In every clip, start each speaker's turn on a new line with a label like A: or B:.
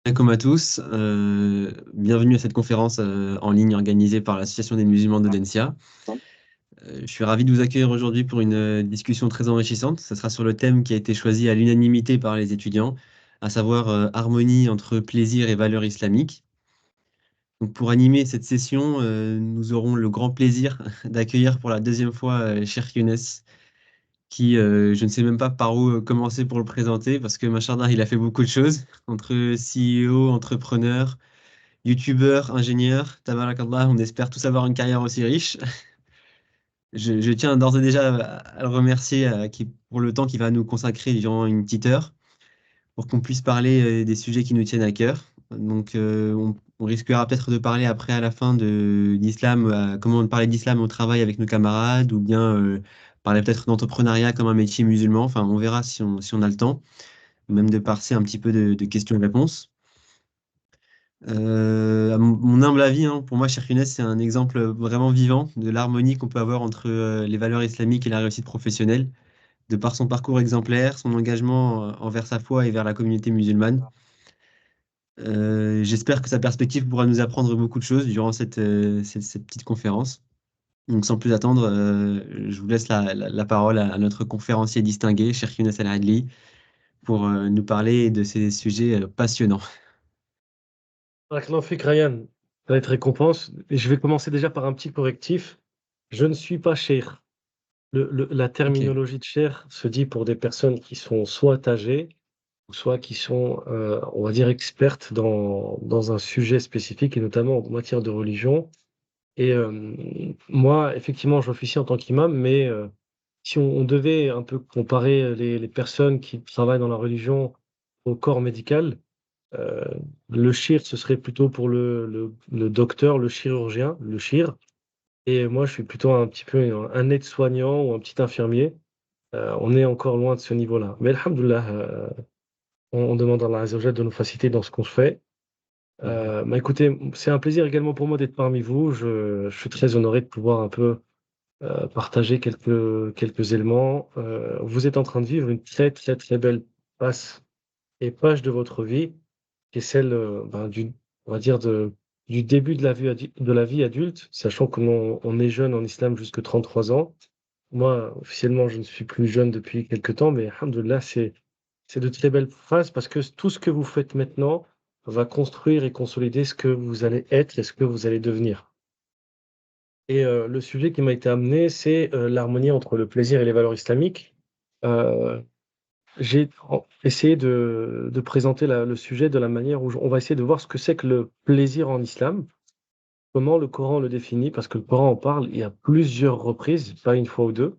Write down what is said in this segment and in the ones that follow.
A: Alaikum à tous, bienvenue à cette conférence en ligne organisée par l'Association des musulmans de Densia. Je suis ravi de vous accueillir aujourd'hui pour une discussion très enrichissante. Ce sera sur le thème qui a été choisi à l'unanimité par les étudiants, à savoir harmonie entre plaisir et valeurs islamiques. Donc pour animer cette session, nous aurons le grand plaisir d'accueillir pour la deuxième fois Cheikh Younes, qui je ne sais même pas par où commencer pour le présenter, parce que machallah, il a fait beaucoup de choses, entre CEO, entrepreneur, youtubeur, ingénieur, tabarakallah, on espère tous avoir une carrière aussi riche. Je tiens d'ores et déjà à le remercier pour le temps qu'il va nous consacrer durant une petite heure pour qu'on puisse parler des sujets qui nous tiennent à cœur. Donc, on risquera peut-être de parler après, à la fin, d'islam, comment parler d'islam au travail avec nos camarades, ou bien parler peut-être d'entrepreneuriat comme un métier musulman. Enfin, on verra si on a le temps, même de passer un petit peu de questions-réponses. À mon humble avis, hein, pour moi, Cheikh Younes, c'est un exemple vraiment vivant de l'harmonie qu'on peut avoir entre les valeurs islamiques et la réussite professionnelle, de par son parcours exemplaire, son engagement envers sa foi et vers la communauté musulmane. J'espère que sa perspective pourra nous apprendre beaucoup de choses durant cette petite conférence. Donc, sans plus attendre, je vous laisse la parole à notre conférencier distingué, Cheikh Younes Al-Adli, pour nous parler de ces sujets passionnants.
B: Barakallahu fik, Ryan, ça va être récompense. Et je vais commencer déjà par un petit correctif. Je ne suis pas cheikh. La
A: Ok.
B: terminologie de cheikh se dit pour des personnes qui sont soit âgées, ou soit qui sont, on va dire, expertes dans un sujet spécifique, et notamment en matière de religion. Et moi, effectivement, j'officie en tant qu'imam, mais si on devait un peu comparer les personnes qui travaillent dans la religion au corps médical, euh, le chir, ce serait plutôt pour le docteur, le chirurgien, le chir. Et moi, je suis plutôt un petit peu un aide-soignant ou un petit infirmier. On est encore loin de ce niveau-là. Mais alhamdoulilah, on demande à Allah Azza wa Jalla de nous faciliter dans ce qu'on fait. Bah écoutez, c'est un plaisir également pour moi d'être parmi vous. Je suis très honoré de pouvoir un peu partager quelques éléments. Vous êtes en train de vivre une très, très, très belle passe et page de votre vie, qui est celle on va dire du début de de la vie adulte, sachant on est jeune en islam jusque 33 ans. Moi, officiellement, je ne suis plus jeune depuis quelques temps, mais alhamdoulilah, c'est de très belles phrases parce que tout ce que vous faites maintenant va construire et consolider ce que vous allez être et ce que vous allez devenir. Et le sujet qui m'a été amené, c'est l'harmonie entre le plaisir et les valeurs islamiques. Euh, essayé de présenter le sujet de la manière où on va essayer de voir ce que c'est que le plaisir en islam, comment le Coran le définit, parce que le Coran en parle il y a plusieurs reprises, pas une fois ou deux,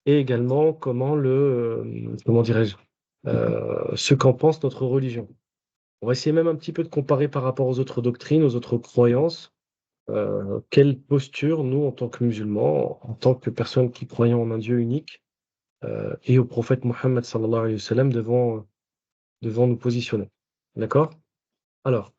B: et également comment dirais-je, ce qu'en pense notre religion. On va essayer même un petit peu de comparer par rapport aux autres doctrines, aux autres croyances, quelle posture, nous, en tant que musulmans, en tant que personnes qui croyons en un Dieu unique, et au prophète Mohammed sallallahu alayhi wa sallam devant nous positionner. D'accord? Alors,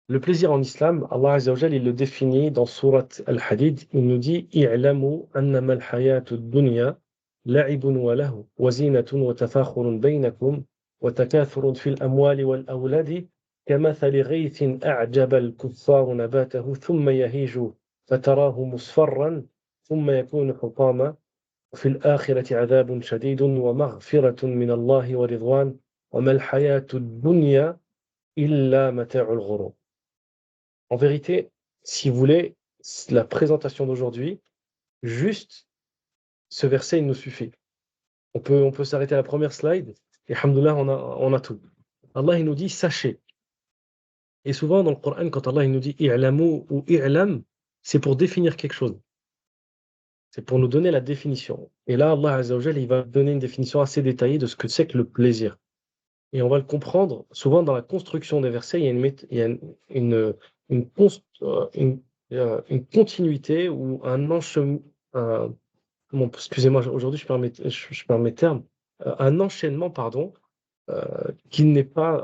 B: le plaisir en islam, Allah Azza wa Jal, il le définit dans sourate Al-Hadid. Il nous dit i'lamu annama al-hayatu ad-dunya la'ibun wa lahu wa zinatun wa tafakhurun baynakum wa takathurun fil amwali wal awladi كمثل غيث أعجب الكفار نباته ثم يهيج فتراه مصفرا ثم يكون حطاما وفي الآخرة عذاب شديد ومغفرة من الله ورضوان وما الحياة الدنيا إلا متاع الغرور. En vérité, si vous voulez, la présentation d'aujourd'hui, juste ce verset, il nous suffit. On peut s'arrêter à la première slide et alhamdoulilah, on a tout. Allah, il nous dit sachez. Et souvent dans le Coran, quand Allah il nous dit i'lamu ou i'lam, c'est pour définir quelque chose. C'est pour nous donner la définition. Et là, Allah Azza wa Jalla, il va donner une définition assez détaillée de ce que c'est que le plaisir. Et on va le comprendre souvent dans la construction des versets. Il y a une, une continuité ou un enchaînement. Excusez-moi, aujourd'hui je perds mes termes. Un enchaînement, pardon, qui n'est pas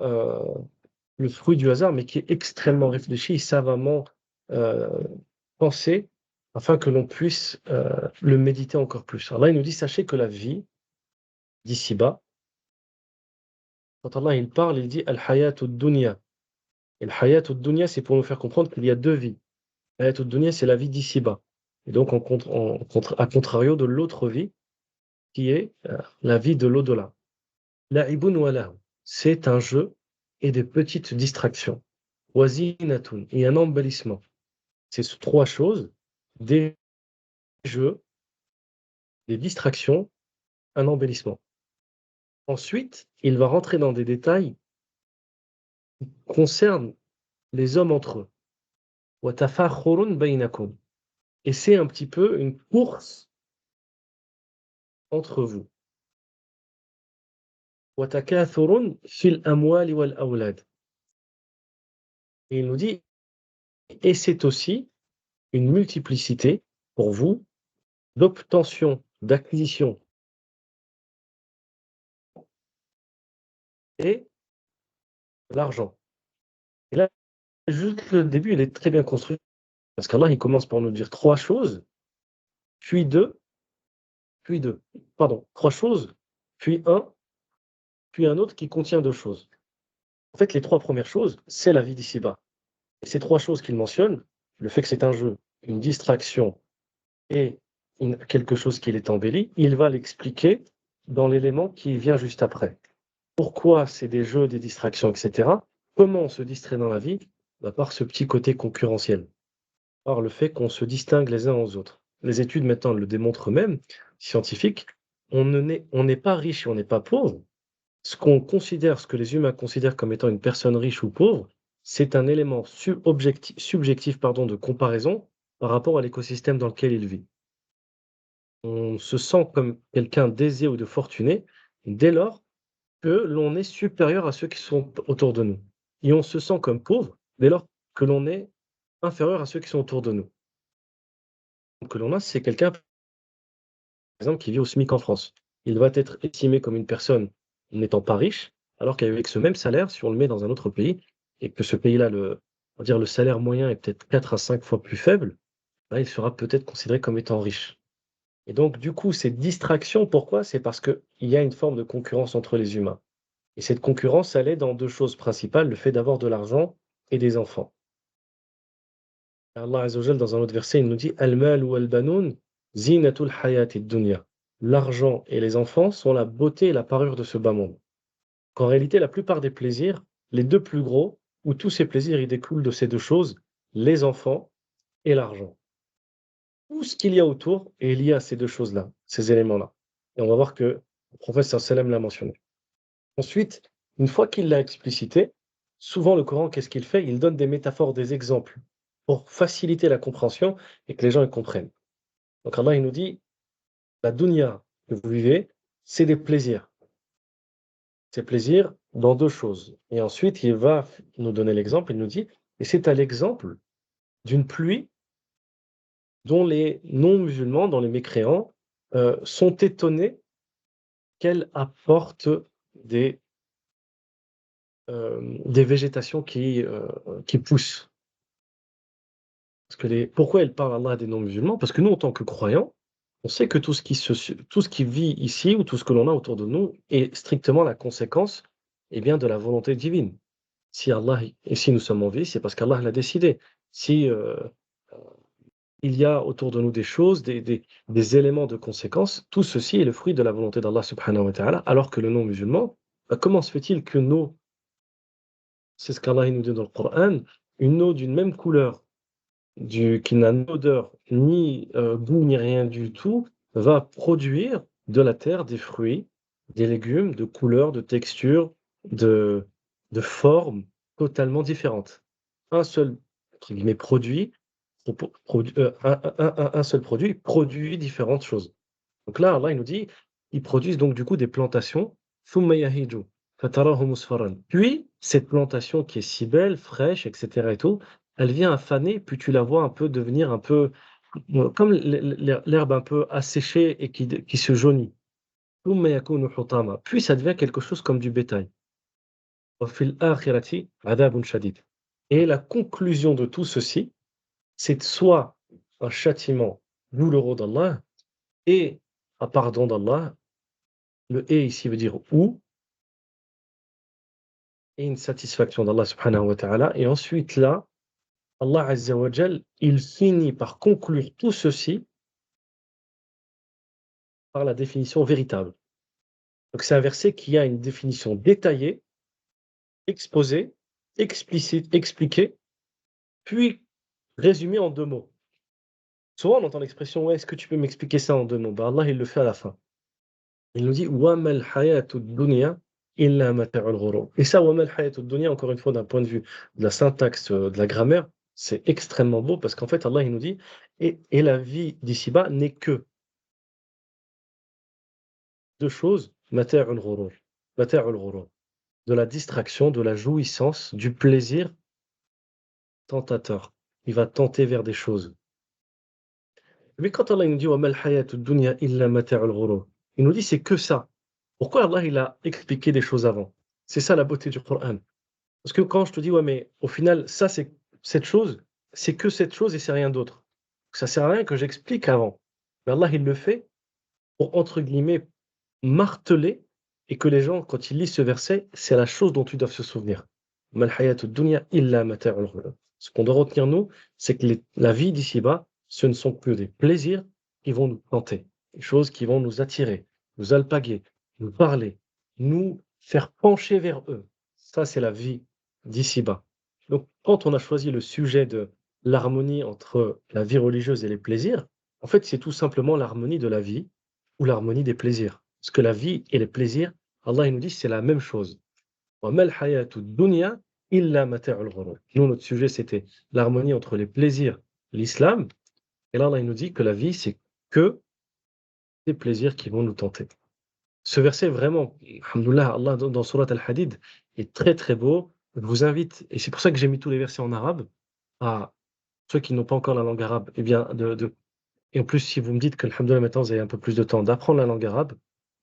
B: le fruit du hasard, mais qui est extrêmement réfléchi et savamment euh, pensé afin que l'on puisse le méditer encore plus. Alors là, il nous dit sachez que la vie d'ici-bas Quand Allah il parle, il dit Al-Hayatud Dunya. Et le Hayatud Dunya, c'est pour nous faire comprendre qu'il y a deux vies. Hayatud Dunya, c'est la vie d'ici-bas. Et donc, à contrario de l'autre vie, qui est la vie de l'au-delà. La'ibun wa lahu. C'est un jeu et des petites distractions. Wazinatun, et un embellissement. C'est trois choses, des jeux, des distractions, un embellissement. Ensuite, il va rentrer dans des détails qui concernent les hommes entre eux. Wa tafakhurun bainakum. Et c'est un petit peu une course entre vous. Wa takathurun fil amwali wal awlad. Et il nous dit, et c'est aussi une multiplicité pour vous d'obtention, d'acquisition et l'argent. Et là, juste le début, il est très bien construit. Parce qu'Allah, il commence par nous dire trois choses, puis deux. Pardon, trois choses, puis un autre qui contient deux choses. En fait, les trois premières choses, c'est la vie d'ici-bas. Et ces trois choses qu'il mentionne, le fait que c'est un jeu, une distraction et quelque chose qui est embelli, il va l'expliquer dans l'élément qui vient juste après. Pourquoi c'est des jeux, des distractions, etc. Comment on se distrait dans la vie? Par ce petit côté concurrentiel, par le fait qu'on se distingue les uns aux autres. Les études maintenant le démontrent même, scientifiques, on n'est pas riche et on n'est pas pauvre. Ce que les humains considèrent comme étant une personne riche ou pauvre, c'est un élément subjectif de comparaison par rapport à l'écosystème dans lequel il vit. On se sent comme quelqu'un d'aisé ou de fortuné dès lors que l'on est supérieur à ceux qui sont autour de nous. Et on se sent comme pauvre dès lors que l'on est inférieur à ceux qui sont autour de nous. Que l'on a, c'est quelqu'un, par exemple, qui vit au SMIC en France. Il va être estimé comme une personne n'étant pas riche, alors qu'avec ce même salaire, si on le met dans un autre pays, et que ce pays-là, on va dire le salaire moyen est peut-être 4 à 5 fois plus faible, là, il sera peut-être considéré comme étant riche. Et donc, du coup, cette distraction, pourquoi? C'est parce qu'il y a une forme de concurrence entre les humains. Et cette concurrence, elle est dans deux choses principales, le fait d'avoir de l'argent et des enfants. Allah Azza wa Jal, dans un autre verset, il nous dit Al-mal wal banoun zinatul hayatid dunya. L'argent et les enfants sont la beauté et la parure de ce bas monde. Qu'en réalité, la plupart des plaisirs, les deux plus gros, où tous ces plaisirs ils découlent de ces deux choses, les enfants et l'argent. Tout ce qu'il y a autour est lié à ces deux choses-là, ces éléments-là. Et on va voir que le prophète sallam l'a mentionné. Ensuite, une fois qu'il l'a explicité, souvent le Coran, qu'est-ce qu'il fait? Il donne des métaphores, des exemples pour faciliter la compréhension et que les gens y comprennent. Donc Allah, il nous dit, la dunya que vous vivez, c'est des plaisirs. C'est plaisir dans deux choses. Et ensuite, il va nous donner l'exemple, il nous dit, et c'est à l'exemple d'une pluie dont les non-musulmans, dont les mécréants, sont étonnés qu'elle apporte des, des végétations qui poussent. Parce que pourquoi elle parle Allah des non-musulmans? Parce que nous, en tant que croyants, on sait que tout ce qui vit ici ou tout ce que l'on a autour de nous est strictement la conséquence de la volonté divine. Si Allah, et si nous sommes en vie, c'est parce qu'Allah l'a décidé. Si il y a autour de nous des choses, des éléments de conséquence, tout ceci est le fruit de la volonté d'Allah subhanahu wa ta'ala, alors que le non-musulman, comment se fait-il que c'est ce qu'Allah nous dit dans le Coran, une eau d'une même couleur, qui n'a ni odeur, ni goût, ni rien du tout, va produire de la terre des fruits, des légumes, de couleurs, de textures, de, de formes totalement différentes. Un seul, entre guillemets, produit, un seul produit produit différentes choses. Donc là, Allah il nous dit, ils produisent donc du coup des plantations, ثم يهيج فتراه مصفرا. Puis, cette plantation qui est si belle, fraîche, etc. et tout, elle vient à faner, puis tu la vois un peu devenir un peu comme l'herbe un peu asséchée et qui se jaunit. ثم يكون حطاما. Puis ça devient quelque chose comme du bétail. وفي الآخرة عذاب شديد. Et la conclusion de tout ceci, c'est soit un châtiment douloureux d'Allah et un pardon d'Allah. Le et ici veut dire ou, et une satisfaction d'Allah subhanahu wa ta'ala. Et ensuite, là, Allah Azza wa Jal, il finit par conclure tout ceci par la définition véritable. Donc, c'est un verset qui a une définition détaillée, exposée, explicite, expliquée, puis résumée en 2 mots. Souvent, on entend l'expression, ouais, est-ce que tu peux m'expliquer ça en 2 mots? Ben, Allah, il le fait à la fin. Il nous dit, وَمَا الْحَيَاةُ الدُّنْيَا إِلَّا مَتَاعُ الْغُرُورِ. Et ça, وَمَا الْحَيَاةُ الدُّنْيَا, encore une fois, d'un point de vue de la syntaxe, de la grammaire, c'est extrêmement beau parce qu'en fait, Allah, il nous dit, et la vie d'ici-bas n'est que 2 choses, مَتَاعُ الْغُرُورِ, مَتَاعُ الْغُرُورِ, de la distraction, de la jouissance, du plaisir tentateur. Il va tenter vers des choses. Mais quand Allah il nous dit وَمَا الْحَيَاةُ الدُّنْيَا إِلَّا مَتَاعُ الْغُرُورِ, il nous dit c'est que ça. Pourquoi Allah il a expliqué des choses avant? C'est ça la beauté du Coran. Parce que quand je te dis ouais mais au final ça c'est cette chose, c'est que cette chose et c'est rien d'autre. Ça sert à rien que j'explique avant. Mais Allah il le fait pour entre guillemets marteler et que les gens quand ils lisent ce verset, c'est la chose dont ils doivent se souvenir. وَمَا الْحَيَاةُ الدُّنْيَا إِلَّا مَتَاعُ الْغُرُورِ. Ce qu'on doit retenir nous, c'est que la vie d'ici-bas, ce ne sont que des plaisirs qui vont nous tenter, des choses qui vont nous attirer, nous alpaguer, nous parler, nous faire pencher vers eux. Ça, c'est la vie d'ici-bas. Donc, quand on a choisi le sujet de l'harmonie entre la vie religieuse et les plaisirs, en fait, c'est tout simplement l'harmonie de la vie ou l'harmonie des plaisirs. Parce que la vie et les plaisirs, Allah il nous dit, c'est la même chose. وَمَا الْحَيَاةُ الدُّنْيَا إِلَّا مَتَاعُ الْغُرُورِ. Nous, notre sujet, c'était l'harmonie entre les plaisirs, l'islam. Et là, Allah il nous dit que la vie, c'est que des plaisirs qui vont nous tenter. Ce verset, vraiment, alhamdoulilah, Allah dans Surat Al-Hadid, est très très beau. Je vous invite, et c'est pour ça que j'ai mis tous les versets en arabe, à ceux qui n'ont pas encore la langue arabe, eh bien, et en plus, si vous me dites que, alhamdoulilah, maintenant, vous avez un peu plus de temps d'apprendre la langue arabe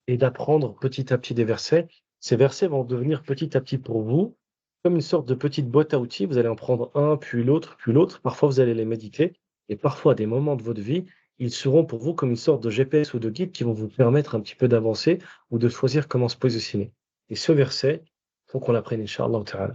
B: et d'apprendre petit à petit des versets, ces versets vont devenir petit à petit pour vous comme une sorte de petite boîte à outils. Vous allez en prendre un, puis l'autre, puis l'autre. Parfois, vous allez les méditer. Et parfois, à des moments de votre vie, ils seront pour vous comme une sorte de GPS ou de guide qui vont vous permettre un petit peu d'avancer ou de choisir comment se positionner. Et ce verset, il faut qu'on l'apprenne, Inch'Allah ta'ala.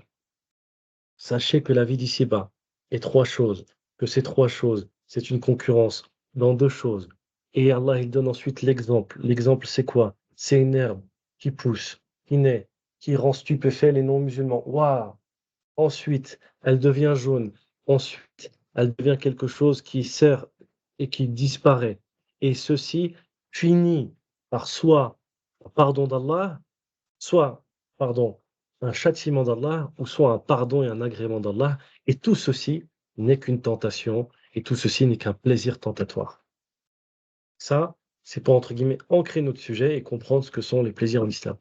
B: Sachez que la vie d'ici-bas est 3 choses, que ces 3 choses, c'est une concurrence dans 2 choses. Et Allah, il donne ensuite l'exemple. L'exemple, c'est quoi? C'est une herbe qui pousse, qui naît, qui rend stupéfait les non-musulmans. Waouh! Ensuite, elle devient jaune. Ensuite, elle devient quelque chose qui sert et qui disparaît. Et ceci finit par soit un pardon d'Allah, soit, pardon, un châtiment d'Allah, ou soit un pardon et un agrément d'Allah. Et tout ceci n'est qu'une tentation, et tout ceci n'est qu'un plaisir tentatoire. Ça, c'est pour, entre guillemets, ancrer notre sujet et comprendre ce que sont les plaisirs en islam.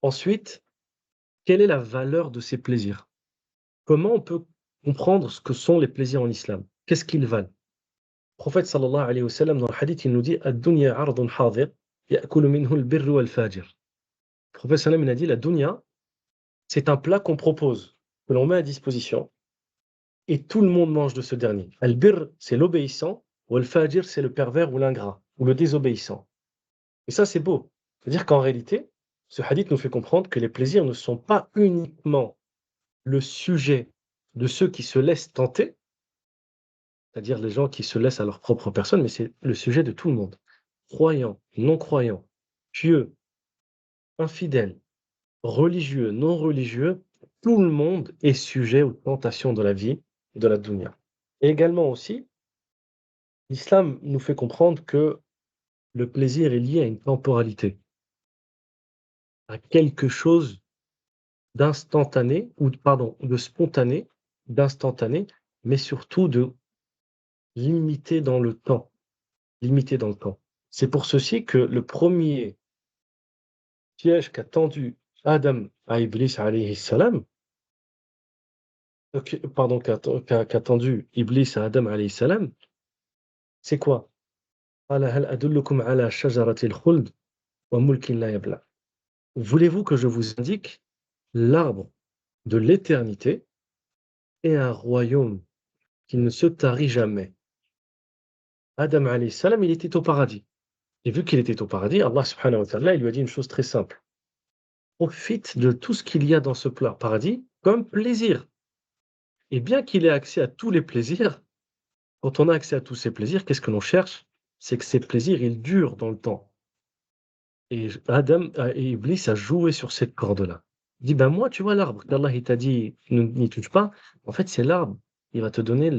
B: Ensuite, quelle est la valeur de ces plaisirs? Comment on peut comprendre ce que sont les plaisirs en islam? Qu'est-ce qu'ils valent? Le prophète sallallahu alayhi wa sallam, dans le hadith, il nous dit Ad-dunya ardun hadir, ya'kulu minhu al-birru wal-fajir. Le prophète sallam, il a dit la dunya, c'est un plat qu'on propose, que l'on met à disposition, et tout le monde mange de ce dernier. Al-birr, c'est l'obéissant, ou al-fajir, c'est le pervers ou l'ingrat, ou le désobéissant. Et ça, c'est beau. C'est-à-dire qu'en réalité, ce hadith nous fait comprendre que les plaisirs ne sont pas uniquement le sujet de ceux qui se laissent tenter, c'est-à-dire les gens qui se laissent à leur propre personne, mais c'est le sujet de tout le monde. Croyants, non-croyants, pieux, infidèles, religieux, non-religieux, tout le monde est sujet aux tentations de la vie et de la dunya. Et également aussi, l'islam nous fait comprendre que le plaisir est lié à une temporalité, à quelque chose d'instantané, ou pardon, de spontané, d'instantané, mais surtout de limité dans le temps. Limité dans le temps. C'est pour ceci que le premier piège qu'a tendu Adam à Iblis alayhi salam, pardon, qu'a tendu Iblis à Adam alayhi salam, c'est quoi? Qala hal adullukum ala shajaratil khuld wa mulkin la yabla. Voulez-vous que je vous indique l'arbre de l'éternité et un royaume qui ne se tarit jamais? Adam alayhi salam, il était au paradis. Et vu qu'il était au paradis, Allah subhanahu wa ta'ala, il lui a dit une chose très simple. profite de tout ce qu'il y a dans ce paradis comme plaisir. Et bien qu'il ait accès à tous les plaisirs, quand on a accès à tous ces plaisirs, qu'est-ce que l'on cherche? C'est que ces plaisirs, ils durent dans le temps. Et Iblis a joué sur cette corde-là. Il dit, ben moi, tu vois l'arbre qu'Allah il t'a dit, n'y touche pas. En fait, c'est l'arbre. Il va te donner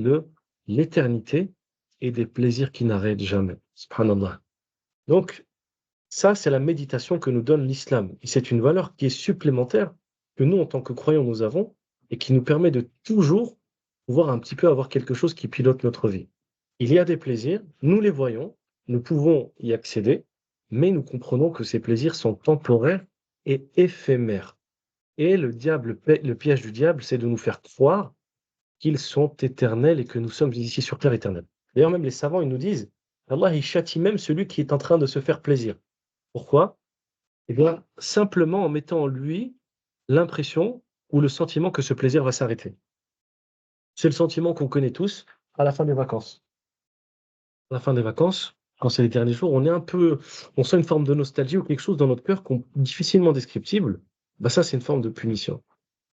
B: l'éternité et des plaisirs qui n'arrêtent jamais. Subhanallah. Donc, ça, c'est la méditation que nous donne l'islam. Et c'est une valeur qui est supplémentaire que nous, en tant que croyants, nous avons et qui nous permet de toujours pouvoir un petit peu avoir quelque chose qui pilote notre vie. Il y a des plaisirs, nous les voyons, nous pouvons y accéder, mais nous comprenons que ces plaisirs sont temporaires et éphémères. Et le piège du diable, c'est de nous faire croire qu'ils sont éternels et que nous sommes ici sur terre éternelle. D'ailleurs, même les savants, ils nous disent, Allah, il châtie même celui qui est en train de se faire plaisir. Pourquoi? Eh bien, simplement en mettant en lui l'impression ou le sentiment que ce plaisir va s'arrêter. C'est le sentiment qu'on connaît tous à la fin des vacances. À la fin des vacances, quand c'est les derniers jours, on sent une forme de nostalgie ou quelque chose dans notre cœur difficilement descriptible. Bah ça, c'est une forme de punition.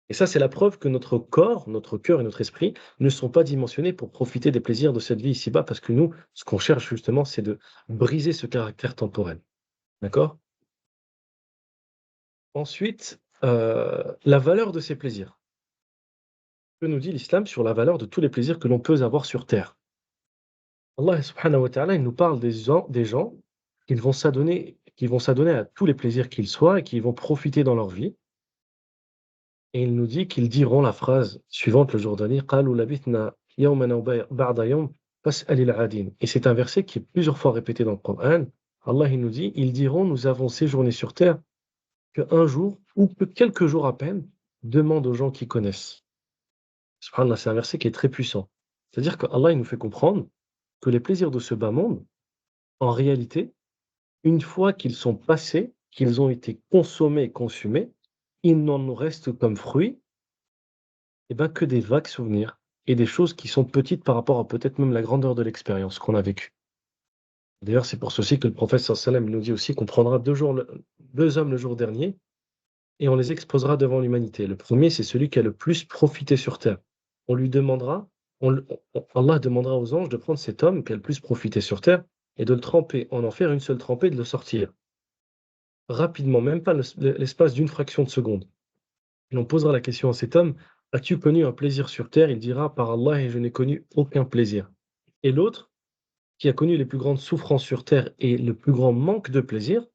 B: Et ça, c'est la preuve que notre corps, notre cœur et notre esprit ne sont pas dimensionnés pour profiter des plaisirs de cette vie ici-bas, parce que nous, ce qu'on cherche justement, c'est de briser ce caractère temporel. D'accord? Ensuite, la valeur de ces plaisirs. Que nous dit l'islam sur la valeur de tous les plaisirs que l'on peut avoir sur terre? Allah subhanahu wa ta'ala, il nous parle des gens qui vont s'adonner à tous les plaisirs qu'ils soient et qui vont profiter dans leur vie. Et il nous dit qu'ils diront la phrase suivante le jour dernier, قَالُوا لَبِثْنَا يَوْمًا أَوْ بَعْضَ يَوْمٍ فَاسْأَلِ الْعَادِينَ. Et c'est un verset qui est plusieurs fois répété dans le Coran. Allah il nous dit, ils diront, nous avons séjourné sur terre qu'un jour ou que quelques jours à peine, demande aux gens qui connaissent. Subhanallah, c'est un verset qui est très puissant. C'est-à-dire que Allah il nous fait comprendre que les plaisirs de ce bas monde, en réalité, une fois qu'ils sont passés, qu'ils ont été consommés et consumés, il n'en nous reste comme fruit ben, que des vagues souvenirs et des choses qui sont petites par rapport à peut-être même la grandeur de l'expérience qu'on a vécue. D'ailleurs, c'est pour ceci que le prophète sallam nous dit aussi qu'on prendra deux hommes le jour dernier et on les exposera devant l'humanité. Le premier, c'est celui qui a le plus profité sur terre. On lui demandera, Allah demandera aux anges de prendre cet homme qui a le plus profité sur terre et de le tremper, en faire une seule trempée et de le sortir. Rapidement, même pas l'espace d'une fraction de seconde. Et on posera la question à cet homme, as-tu connu un plaisir sur terre? Il dira, par Allah, et je n'ai connu aucun plaisir. Et l'autre, qui a connu les plus grandes souffrances sur terre et le plus grand manque de plaisir,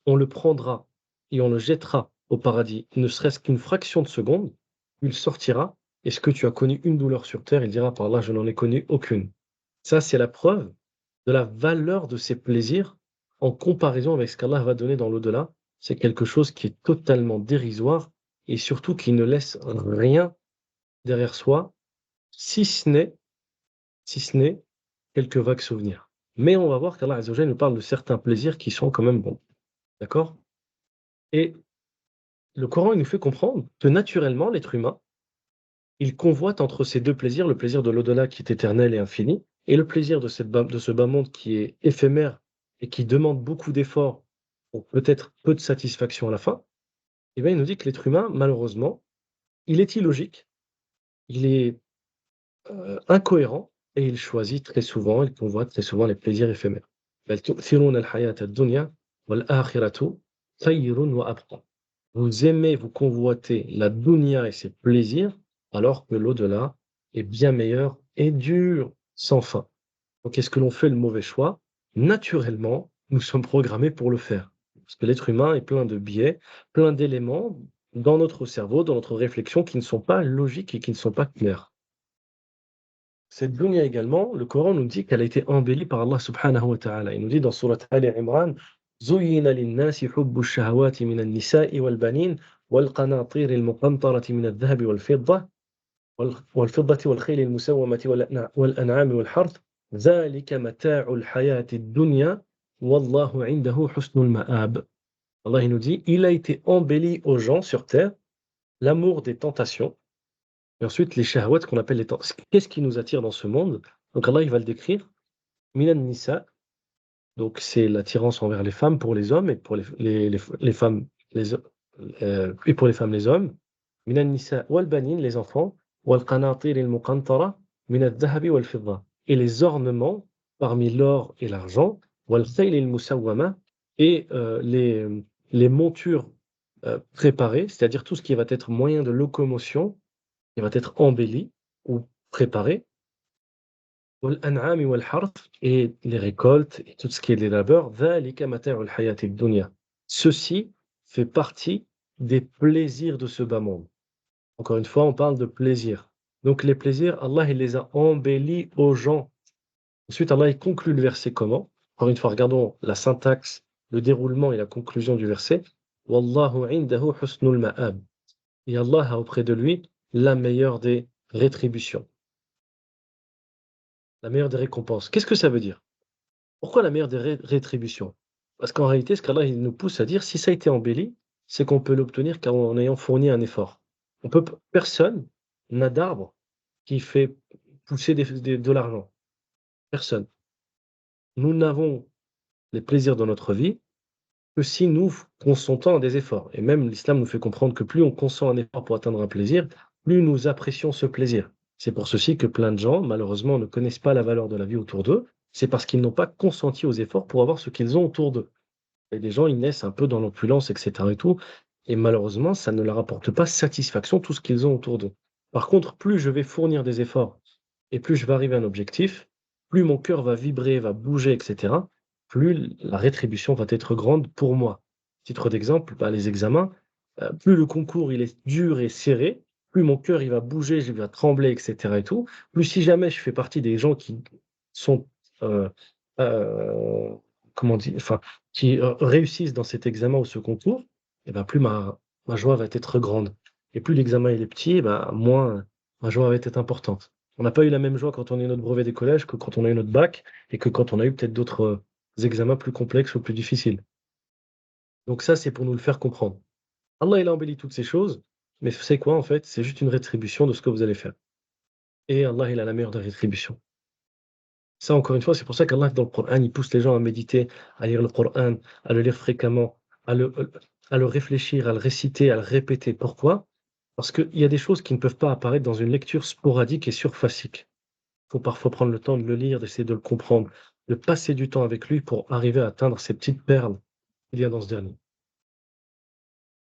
B: on le prendra et on le jettera au paradis, ne serait-ce qu'une fraction de seconde, il sortira. Est-ce que tu as connu une douleur sur terre? Il dira, par Allah, je n'en ai connu aucune. Ça, c'est la preuve de la valeur de ces plaisirs en comparaison avec ce qu'Allah va donner dans l'au-delà. C'est quelque chose qui est totalement dérisoire et surtout qui ne laisse rien derrière soi, si ce n'est quelques vagues souvenirs. Mais on va voir qu'Allah Azza wa Jalla nous parle de certains plaisirs qui sont quand même bons. D'accord? Et le Coran il nous fait comprendre que naturellement, l'être humain, il convoite entre ces deux plaisirs, le plaisir de l'au-delà qui est éternel et infini, et le plaisir de ce bas monde qui est éphémère et qui demande beaucoup d'efforts pour peut-être peu de satisfaction à la fin. Et bien, il nous dit que l'être humain, malheureusement, il est illogique, il est incohérent et il choisit très souvent, il convoite très souvent les plaisirs éphémères. بل تؤثرون الحياة الدنيا والآخرة خير وأبقى. Vous aimez, vous convoitez la dunya et ses plaisirs, alors que l'au-delà est bien meilleur et dur sans fin. Donc, est-ce que l'on fait le mauvais choix? Naturellement, nous sommes programmés pour le faire. Parce que l'être humain est plein de biais, plein d'éléments dans notre cerveau, dans notre réflexion, qui ne sont pas logiques et qui ne sont pas clairs. Cette dunya également, le Coran nous dit qu'elle a été embellie par Allah subhanahu wa ta'ala. Il nous dit dans surat Ali Imran, زُيِّنَ لِلنَّاسِ حُبُّ الشَّهَوَاتِ مِنَ النِّسَاءِ وَالْبَنِينَ وَالْقَنَاطِيرِ المقنطرة من الذهب والفضة والخيل المسومة والأنعام والحرث ذلك متاع الحياة الدنيا والله عنده حسن المآب. Allah il nous dit, il a été embelli aux gens sur terre l'amour des tentations. Et ensuite, les shahwat, qu'on appelle les tentations. Qu'est-ce qui nous attire dans ce monde? Donc Allah, il va le décrire. Minan nisa. Donc c'est l'attirance envers les femmes pour les hommes et pour les femmes, et pour les femmes, les hommes, من النساء والبنين, les enfants, والقناطير المقنطرة من الذهب والفضة, et les ornements parmi l'or et l'argent, والخيل المسومة, et les montures préparées, c'est-à-dire tout ce qui va être moyen de locomotion, qui va être embelli ou préparé, والأنعام والحرث, et les récoltes et tout ce qui est des labeurs, ذلك متاع الحياة الدنيا. Ceci fait partie des plaisirs de ce bas monde. Encore une fois, on parle de plaisir. Donc les plaisirs, Allah il les a embellis aux gens. Ensuite, Allah il conclut le verset comment? Encore une fois, regardons la syntaxe, le déroulement et la conclusion du verset. Wallahu indahu husnul ma'ab. Et Allah a auprès de lui la meilleure des rétributions, la meilleure des récompenses. Qu'est-ce que ça veut dire? Pourquoi la meilleure des rétributions? Parce qu'en réalité, ce qu'Allah il nous pousse à dire, si ça a été embelli, c'est qu'on peut l'obtenir qu'en ayant fourni un effort. Personne n'a d'arbre qui fait pousser de l'argent. Personne. Nous n'avons les plaisirs de notre vie que si nous consentons à des efforts. Et même l'islam nous fait comprendre que plus on consent un effort pour atteindre un plaisir, plus nous apprécions ce plaisir. C'est pour ceci que plein de gens, malheureusement, ne connaissent pas la valeur de la vie autour d'eux. C'est parce qu'ils n'ont pas consenti aux efforts pour avoir ce qu'ils ont autour d'eux. Et des gens, ils naissent un peu dans l'opulence, etc. et tout. Et malheureusement, ça ne leur apporte pas satisfaction, tout ce qu'ils ont autour d'eux. Par contre, plus je vais fournir des efforts et plus je vais arriver à un objectif, plus mon cœur va vibrer, va bouger, etc., plus la rétribution va être grande pour moi. Titre d'exemple, les examens, plus le concours il est dur et serré, plus mon cœur il va bouger, je vais trembler, etc. et tout. Plus si jamais je fais partie des gens qui sont, euh, euh, comment dire, enfin, qui réussissent dans cet examen ou ce concours, et ben plus ma joie va être grande. Et plus l'examen il est petit, moins ma joie va être importante. On n'a pas eu la même joie quand on a eu notre brevet des collèges que quand on a eu notre bac et que quand on a eu peut-être d'autres examens plus complexes ou plus difficiles. Donc ça, c'est pour nous le faire comprendre. Allah, il a embelli toutes ces choses, mais c'est quoi en fait? C'est juste une rétribution de ce que vous allez faire. Et Allah, il a la meilleure des rétributions. Ça, encore une fois, c'est pour ça qu'Allah, dans le Coran, il pousse les gens à méditer, à lire le Coran, à le lire fréquemment, à le réfléchir, à le réciter, à le répéter. Pourquoi? Parce qu'il y a des choses qui ne peuvent pas apparaître dans une lecture sporadique et surfacique. Il faut parfois prendre le temps de le lire, d'essayer de le comprendre, de passer du temps avec lui pour arriver à atteindre ces petites perles qu'il y a dans ce dernier.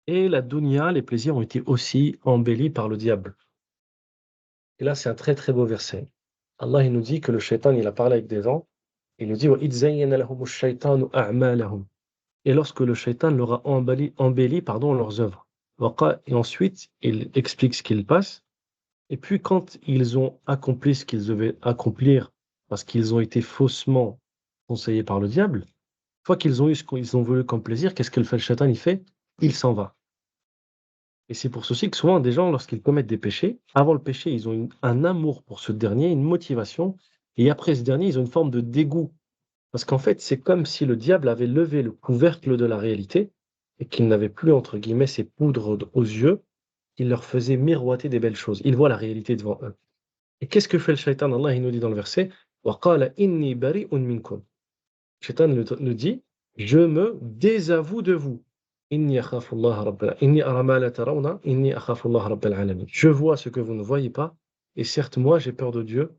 B: Et la dunya, les plaisirs ont été aussi embellis par le diable. Et là, c'est un très très beau verset. Allah il nous dit que le shaitan, il a parlé avec des gens. Il nous dit وَإِذْ زَيَّنَ لَهُمُ الشَّيْطَانُ أَعْمَالَهُم. Et lorsque le shaitan leur a embelli leurs œuvres. Et ensuite, il explique ce qu'il passe. Et puis, quand ils ont accompli ce qu'ils devaient accomplir, parce qu'ils ont été faussement conseillés par le diable, une fois qu'ils ont eu ce qu'ils ont voulu comme plaisir, qu'est-ce que le fait le shaitan? Il fait, il s'en va. Et c'est pour ceci que souvent, des gens, lorsqu'ils commettent des péchés, avant le péché, ils ont un amour pour ce dernier, une motivation, et après ce dernier, ils ont une forme de dégoût. Parce qu'en fait, c'est comme si le diable avait levé le couvercle de la réalité et qu'il n'avait plus, entre guillemets, ces poudres aux yeux qui leur faisaient miroiter des belles choses. Ils voient la réalité devant eux. Et qu'est-ce que fait le shaitan? Allah, il nous dit dans le verset, وَقَالَ إِنِّي بَرِيءٌ مِنْكُمْ. Le shaitan nous dit, je me désavoue de vous. إِنِّي أَخَافُ اللَّهَ رَبَّ إِنِّي أَرَى مَا لَا تَرَوْنَ إِنِّي أَخَافُ اللَّهَ رَبَّ الْعَالَمِينَ. Je vois ce que vous ne voyez pas, et certes, moi, j'ai peur de Dieu.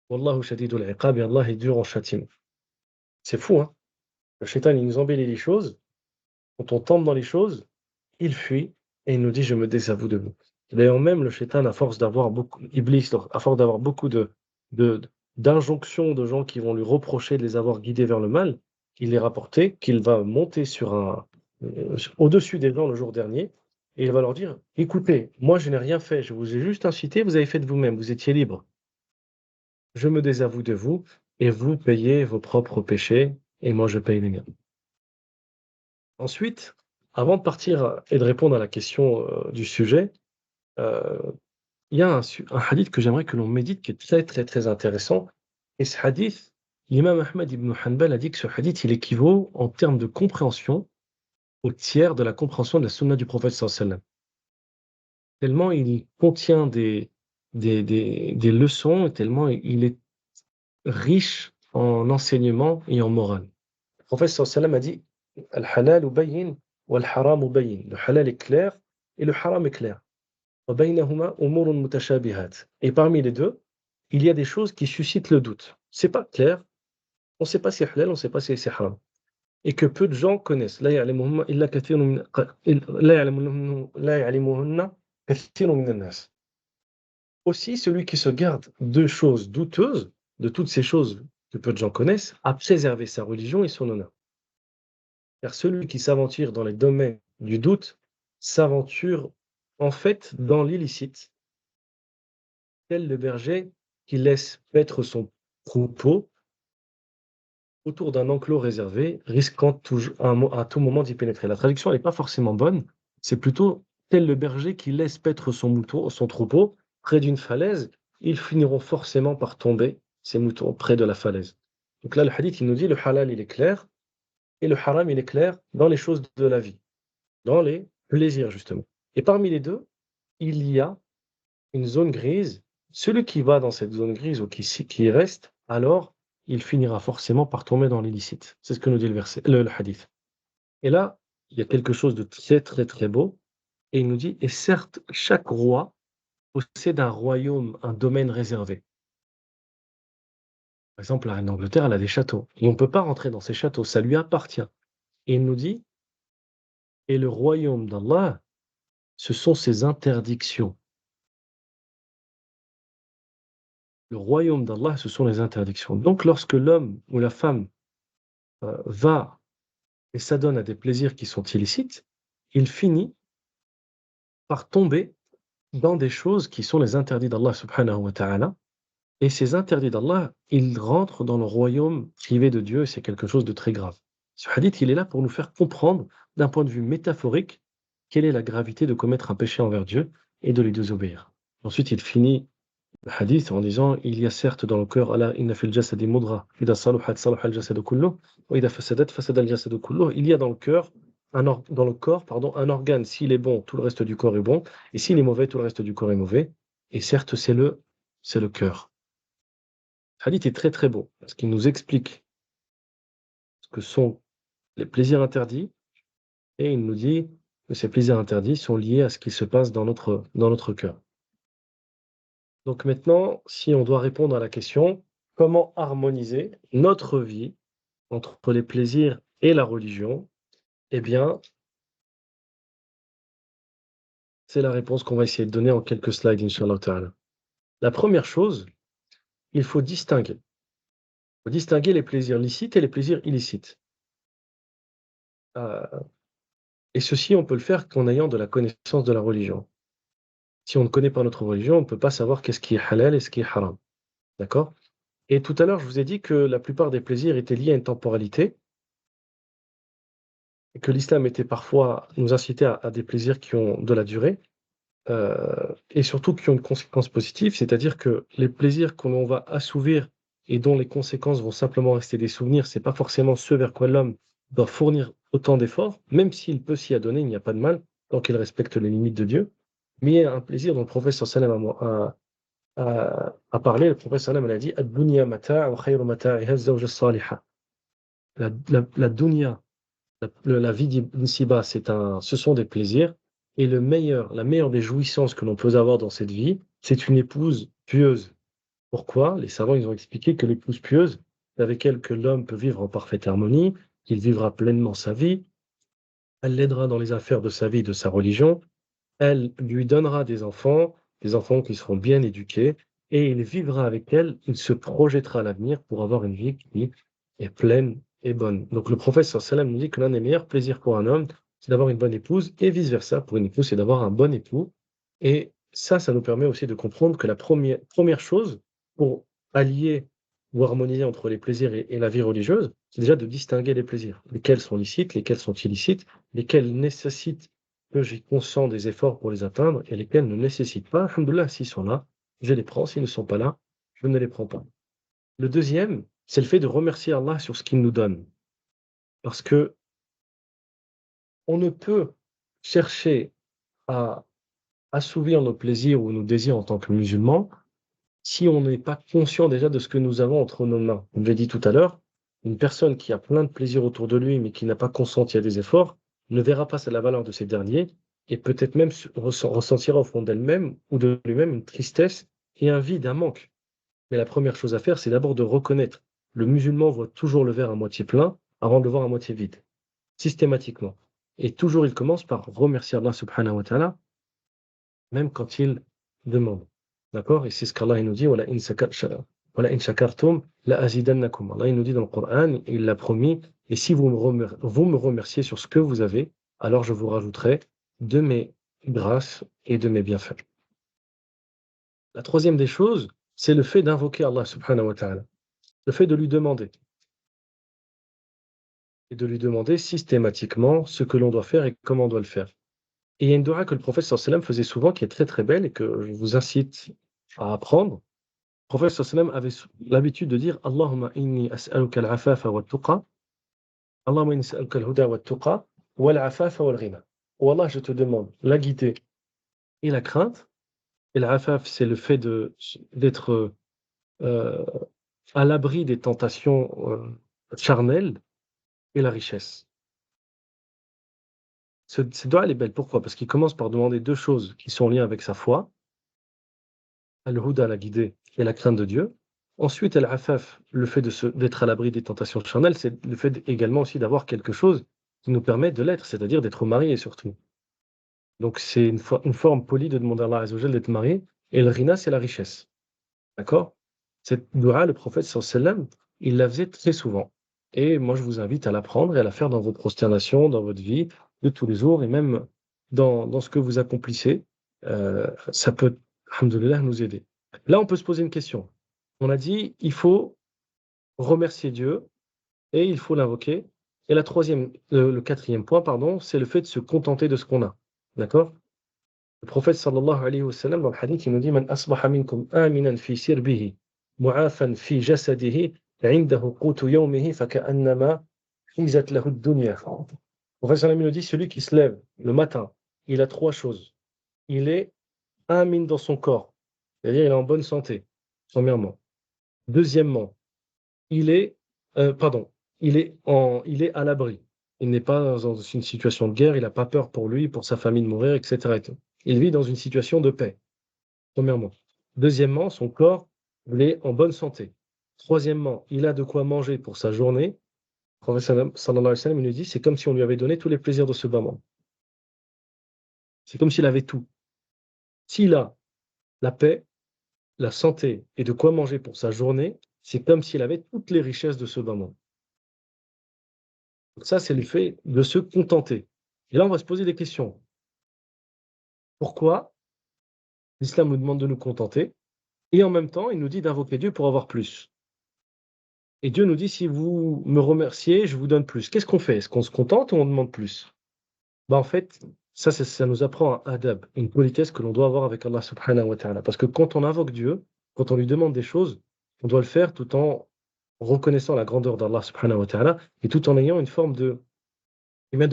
B: Wallahu shadidul iqab, et Allah est dur en châtiment. C'est fou, hein? Le shaitan, il nous embellit les choses. Quand on tombe dans les choses, il fuit et il nous dit, je me désavoue de vous. D'ailleurs, même le shaitan, à force d'avoir beaucoup, Iblis, à force d'avoir beaucoup de- d'injonctions de gens qui vont lui reprocher de les avoir guidés vers le mal, il est rapporté qu'il va monter au-dessus des gens le jour dernier et il va leur dire, écoutez, moi je n'ai rien fait, je vous ai juste incité, vous avez fait de vous-même, vous étiez libre. Je me désavoue de vous et vous payez vos propres péchés et moi je paye les miens. Ensuite, avant de partir et de répondre à la question du sujet, euh, il y a un hadith que j'aimerais que l'on médite qui est très très très intéressant. Et ce hadith, l'imam Ahmad ibn Hanbal a dit que ce hadith, il équivaut en termes de compréhension au tiers de la compréhension de la sunna du prophète sallallahu alayhi wa sallam. Tellement il contient des leçons, et tellement il est riche en enseignement et en morale. Le prophète sallallahu alayhi wa sallam a dit Al-halal bayyin وَالْحَرَامُ بَيِّنٌ. Le halal est clair et le haram est clair. وَبَيْنَهُمَا أُمُورٌ مُتَشَابِهَاتٌ. Et parmi les deux, il y a des choses qui suscitent le doute. C'est pas clair, on ne sait pas si c'est halal, on ne sait pas si c'est haram. Et que peu de gens connaissent. لا يعلمهن إلا كثير من لا يعلمهن كثير من الناس. Aussi, celui qui se garde de choses douteuses, de toutes ces choses que peu de gens connaissent, a préservé sa religion et son honneur. Car celui qui s'aventure dans les domaines du doute s'aventure en fait dans l'illicite, tel le berger qui laisse paître son troupeau autour d'un enclos réservé, risquant à tout moment d'y pénétrer. La traduction n'est pas forcément bonne, c'est plutôt tel le berger qui laisse paître son troupeau près d'une falaise, ils finiront forcément par tomber, ces moutons, près de la falaise. Donc là, le hadith, il nous dit le halal, il est clair, et le haram, il est clair dans les choses de la vie, dans les plaisirs, justement. Et parmi les deux, il y a une zone grise. Celui qui va dans cette zone grise ou qui y reste, alors il finira forcément par tomber dans l'illicite. C'est ce que nous dit le hadith. Et là, il y a quelque chose de très très très beau. Et il nous dit, et certes, chaque roi possède un royaume, un domaine réservé. Par exemple, la reine d'Angleterre, elle a des châteaux. Et on ne peut pas rentrer dans ces châteaux, ça lui appartient. Et il nous dit, et le royaume d'Allah, ce sont ses interdictions. Le royaume d'Allah, ce sont les interdictions. Donc, lorsque l'homme ou la femme va et s'adonne à des plaisirs qui sont illicites, il finit par tomber dans des choses qui sont les interdits d'Allah subhanahu wa ta'ala. Et ces interdits d'Allah, ils rentrent dans le royaume privé de Dieu, et c'est quelque chose de très grave. Ce hadith, il est là pour nous faire comprendre, d'un point de vue métaphorique, quelle est la gravité de commettre un péché envers Dieu et de lui désobéir. Ensuite, il finit le hadith en disant, il y a certes dans le cœur, Allah inna fil jasadi mudra, idha saluhat salaha al jasadu kulluh, wa idha fasadat fasada al jasadu kulluh. Il y a dans le cœur, dans le corps, un organe, s'il est bon, tout le reste du corps est bon, et s'il est mauvais, tout le reste du corps est mauvais. Et certes, c'est le cœur. Le hadith est très très beau, parce qu'il nous explique ce que sont les plaisirs interdits, et il nous dit que ces plaisirs interdits sont liés à ce qui se passe dans notre cœur. Donc maintenant, si on doit répondre à la question, comment harmoniser notre vie entre les plaisirs et la religion? Eh bien, c'est la réponse qu'on va essayer de donner en quelques slides, Inch'Allah Ta'ala. La première chose, il faut distinguer. Il faut distinguer les plaisirs licites et les plaisirs illicites. Et ceci, on peut le faire qu'en ayant de la connaissance de la religion. Si on ne connaît pas notre religion, on ne peut pas savoir qu'est-ce qui est halal et ce qui est haram. D'accord? Et tout à l'heure, je vous ai dit que la plupart des plaisirs étaient liés à une temporalité, et que l'islam était parfois nous incitait à des plaisirs qui ont de la durée, et surtout qui ont une conséquence positive, c'est-à-dire que les plaisirs que l'on va assouvir et dont les conséquences vont simplement rester des souvenirs, c'est pas forcément ce vers quoi l'homme doit fournir autant d'efforts, même s'il peut s'y adonner, il n'y a pas de mal, tant qu'il respecte les limites de Dieu. Mais il y a un plaisir dont le prophète sallam a parlé, le prophète sallam a dit « Ad-dunya mata' wa khayru mata'iha az-zawja as-saliha » La dunya, la vie d'ici-bas, ce sont des plaisirs, et la meilleure des jouissances que l'on peut avoir dans cette vie, c'est une épouse pieuse. Pourquoi? Les savants, ils ont expliqué que l'épouse pieuse, c'est avec elle que l'homme peut vivre en parfaite harmonie, qu'il vivra pleinement sa vie, elle l'aidera dans les affaires de sa vie, de sa religion, elle lui donnera des enfants qui seront bien éduqués, et il vivra avec elle, il se projettera à l'avenir pour avoir une vie qui est pleine et bonne. Donc le prophète sallam nous dit que l'un des meilleurs plaisirs pour un homme, c'est d'avoir une bonne épouse, et vice-versa, pour une épouse, c'est d'avoir un bon époux. Et ça nous permet aussi de comprendre que la première chose pour allier ou harmoniser entre les plaisirs et la vie religieuse, c'est déjà de distinguer les plaisirs, lesquels sont licites, lesquels sont illicites, lesquels nécessitent que j'y consens des efforts pour les atteindre et lesquels ne nécessitent pas. Alhamdoulilah, s'ils sont là, je les prends. S'ils ne sont pas là, je ne les prends pas. Le deuxième, c'est le fait de remercier Allah sur ce qu'il nous donne. Parce que on ne peut chercher à assouvir nos plaisirs ou nos désirs en tant que musulmans si on n'est pas conscient déjà de ce que nous avons entre nos mains. Comme je l'ai dit tout à l'heure, une personne qui a plein de plaisirs autour de lui mais qui n'a pas consenti à des efforts, ne verra pas la valeur de ces derniers et peut-être même ressentira au fond d'elle-même ou de lui-même une tristesse et un vide, un manque. Mais la première chose à faire, c'est d'abord de reconnaître. Le musulman voit toujours le verre à moitié plein avant de le voir à moitié vide, systématiquement. Et toujours, il commence par remercier Allah subhanahu wa ta'ala, même quand il demande. D'accord? Et c'est ce qu'Allah il nous dit, Wala in shakartum la azidannakum. Allah il nous dit dans le Coran, il l'a promis, et si vous me remerciez sur ce que vous avez, alors je vous rajouterai de mes grâces et de mes bienfaits. La troisième des choses, c'est le fait d'invoquer Allah subhanahu wa ta'ala, le fait de lui demander. Et de lui demander systématiquement ce que l'on doit faire et comment on doit le faire. Et il y a une dua que le prophète sallallahu alayhi wa sallam faisait souvent, qui est très très belle et que je vous incite à apprendre. Le prophète sallallahu alayhi wa sallam avait l'habitude de dire Allahumma inni as'aluka al-afafa wa tuqa, Allahumma inni as'aluka al-huda wa tuqa, wa al-afafa wa al-ghina. Oh Allah, je te demande la guidée et la crainte. Et l'afaf, c'est le fait d'être euh, à l'abri des tentations charnelles et la richesse. Cette dua, elle est belle. Pourquoi? Parce qu'il commence par demander deux choses qui sont en lien avec sa foi. Al-Huda, la guidée, et la crainte de Dieu. Ensuite, Al-Afaf, le fait d'être à l'abri des tentations charnelles, c'est le fait également aussi d'avoir quelque chose qui nous permet de l'être, c'est-à-dire d'être marié surtout. Donc, c'est une forme polie de demander à Allah Azza wa Jal d'être marié. Et le Rina, c'est la richesse. D'accord? Cette dua, le prophète sallallahu alayhi wa sallam, il la faisait très souvent. Et moi, je vous invite à l'apprendre et à la faire dans vos prosternations, dans votre vie de tous les jours et même dans ce que vous accomplissez. Ça peut, alhamdoulilah, nous aider. Là, on peut se poser une question. On a dit, il faut remercier Dieu et il faut l'invoquer. Et le quatrième point, pardon, c'est le fait de se contenter de ce qu'on a. D'accord? Le prophète sallallahu alayhi wa sallam, dans le hadith, il nous dit Man asbaha minkum aminan fi sirbihi, mu'afan fi jasadihi, indahu qutu yawmihi, faka'annama hizat lahu ad-dunya. Le prophète sallallahu nous dit celui qui se lève le matin, il a trois choses. Il est amin dans son corps, c'est-à-dire il est en bonne santé, premièrement. Deuxièmement, il est, pardon, il est à l'abri. Il n'est pas dans une situation de guerre, il n'a pas peur pour lui, pour sa famille de mourir, etc. Il vit dans une situation de paix, premièrement. Deuxièmement, son corps, il est en bonne santé. Troisièmement, il a de quoi manger pour sa journée. Le prophète sallallahu alayhi wa sallam, il nous dit, c'est comme si on lui avait donné tous les plaisirs de ce bas monde. C'est comme s'il avait tout. S'il a la paix, la santé et de quoi manger pour sa journée, c'est comme s'il avait toutes les richesses de ce bas monde. Donc ça, c'est le fait de se contenter. Et là, on va se poser des questions. Pourquoi l'islam nous demande de nous contenter et en même temps, il nous dit d'invoquer Dieu pour avoir plus? Et Dieu nous dit, si vous me remerciez, je vous donne plus. Qu'est-ce qu'on fait? Est-ce qu'on se contente ou on demande plus? En fait, ça nous apprend un adab, une politesse que l'on doit avoir avec Allah subhanahu wa ta'ala. Parce que quand on invoque Dieu, quand on lui demande des choses, on doit le faire tout en reconnaissant la grandeur d'Allah subhanahu wa ta'ala et tout en ayant une forme eh bien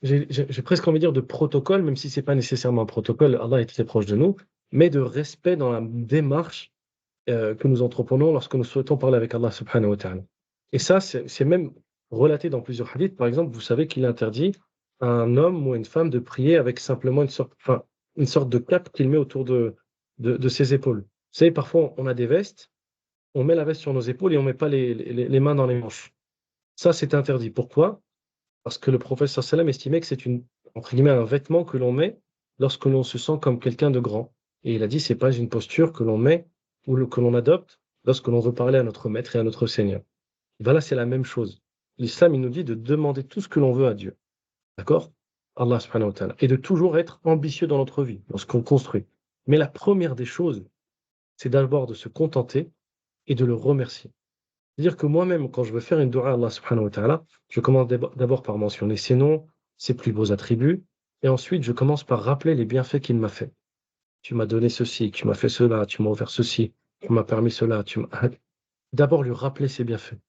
B: j'ai presque envie de dire de protocole, même si c'est pas nécessairement un protocole, Allah est très proche de nous, mais de respect dans la démarche que nous entreprenons lorsque nous souhaitons parler avec Allah subhanahu wa ta'ala. Et ça, c'est même relaté dans plusieurs hadiths. Par exemple, vous savez qu'il interdit à un homme ou à une femme de prier avec simplement une sorte de cape qu'il met autour de ses épaules. Vous savez, parfois, on a des vestes, on met la veste sur nos épaules et on ne met pas les mains dans les manches. Ça, c'est interdit. Pourquoi? Parce que le prophète sallallahu alayhi wa sallam estimait que c'est entre guillemets, un vêtement que l'on met lorsque l'on se sent comme quelqu'un de grand. Et il a dit, c'est pas une posture que l'on met ou que l'on adopte lorsque l'on veut parler à notre maître et à notre Seigneur. Et ben là, c'est la même chose. L'islam, il nous dit de demander tout ce que l'on veut à Dieu. D'accord? Allah subhanahu wa ta'ala. Et de toujours être ambitieux dans notre vie, dans ce qu'on construit. Mais la première des choses, c'est d'abord de se contenter et de le remercier. C'est-à-dire que moi-même, quand je veux faire une dua à Allah subhanahu wa ta'ala, je commence d'abord par mentionner ses noms, ses plus beaux attributs, et ensuite je commence par rappeler les bienfaits qu'il m'a fait. Tu m'as donné ceci, tu m'as fait cela, tu m'as offert ceci, tu m'as permis cela, D'abord lui rappeler ses bienfaits.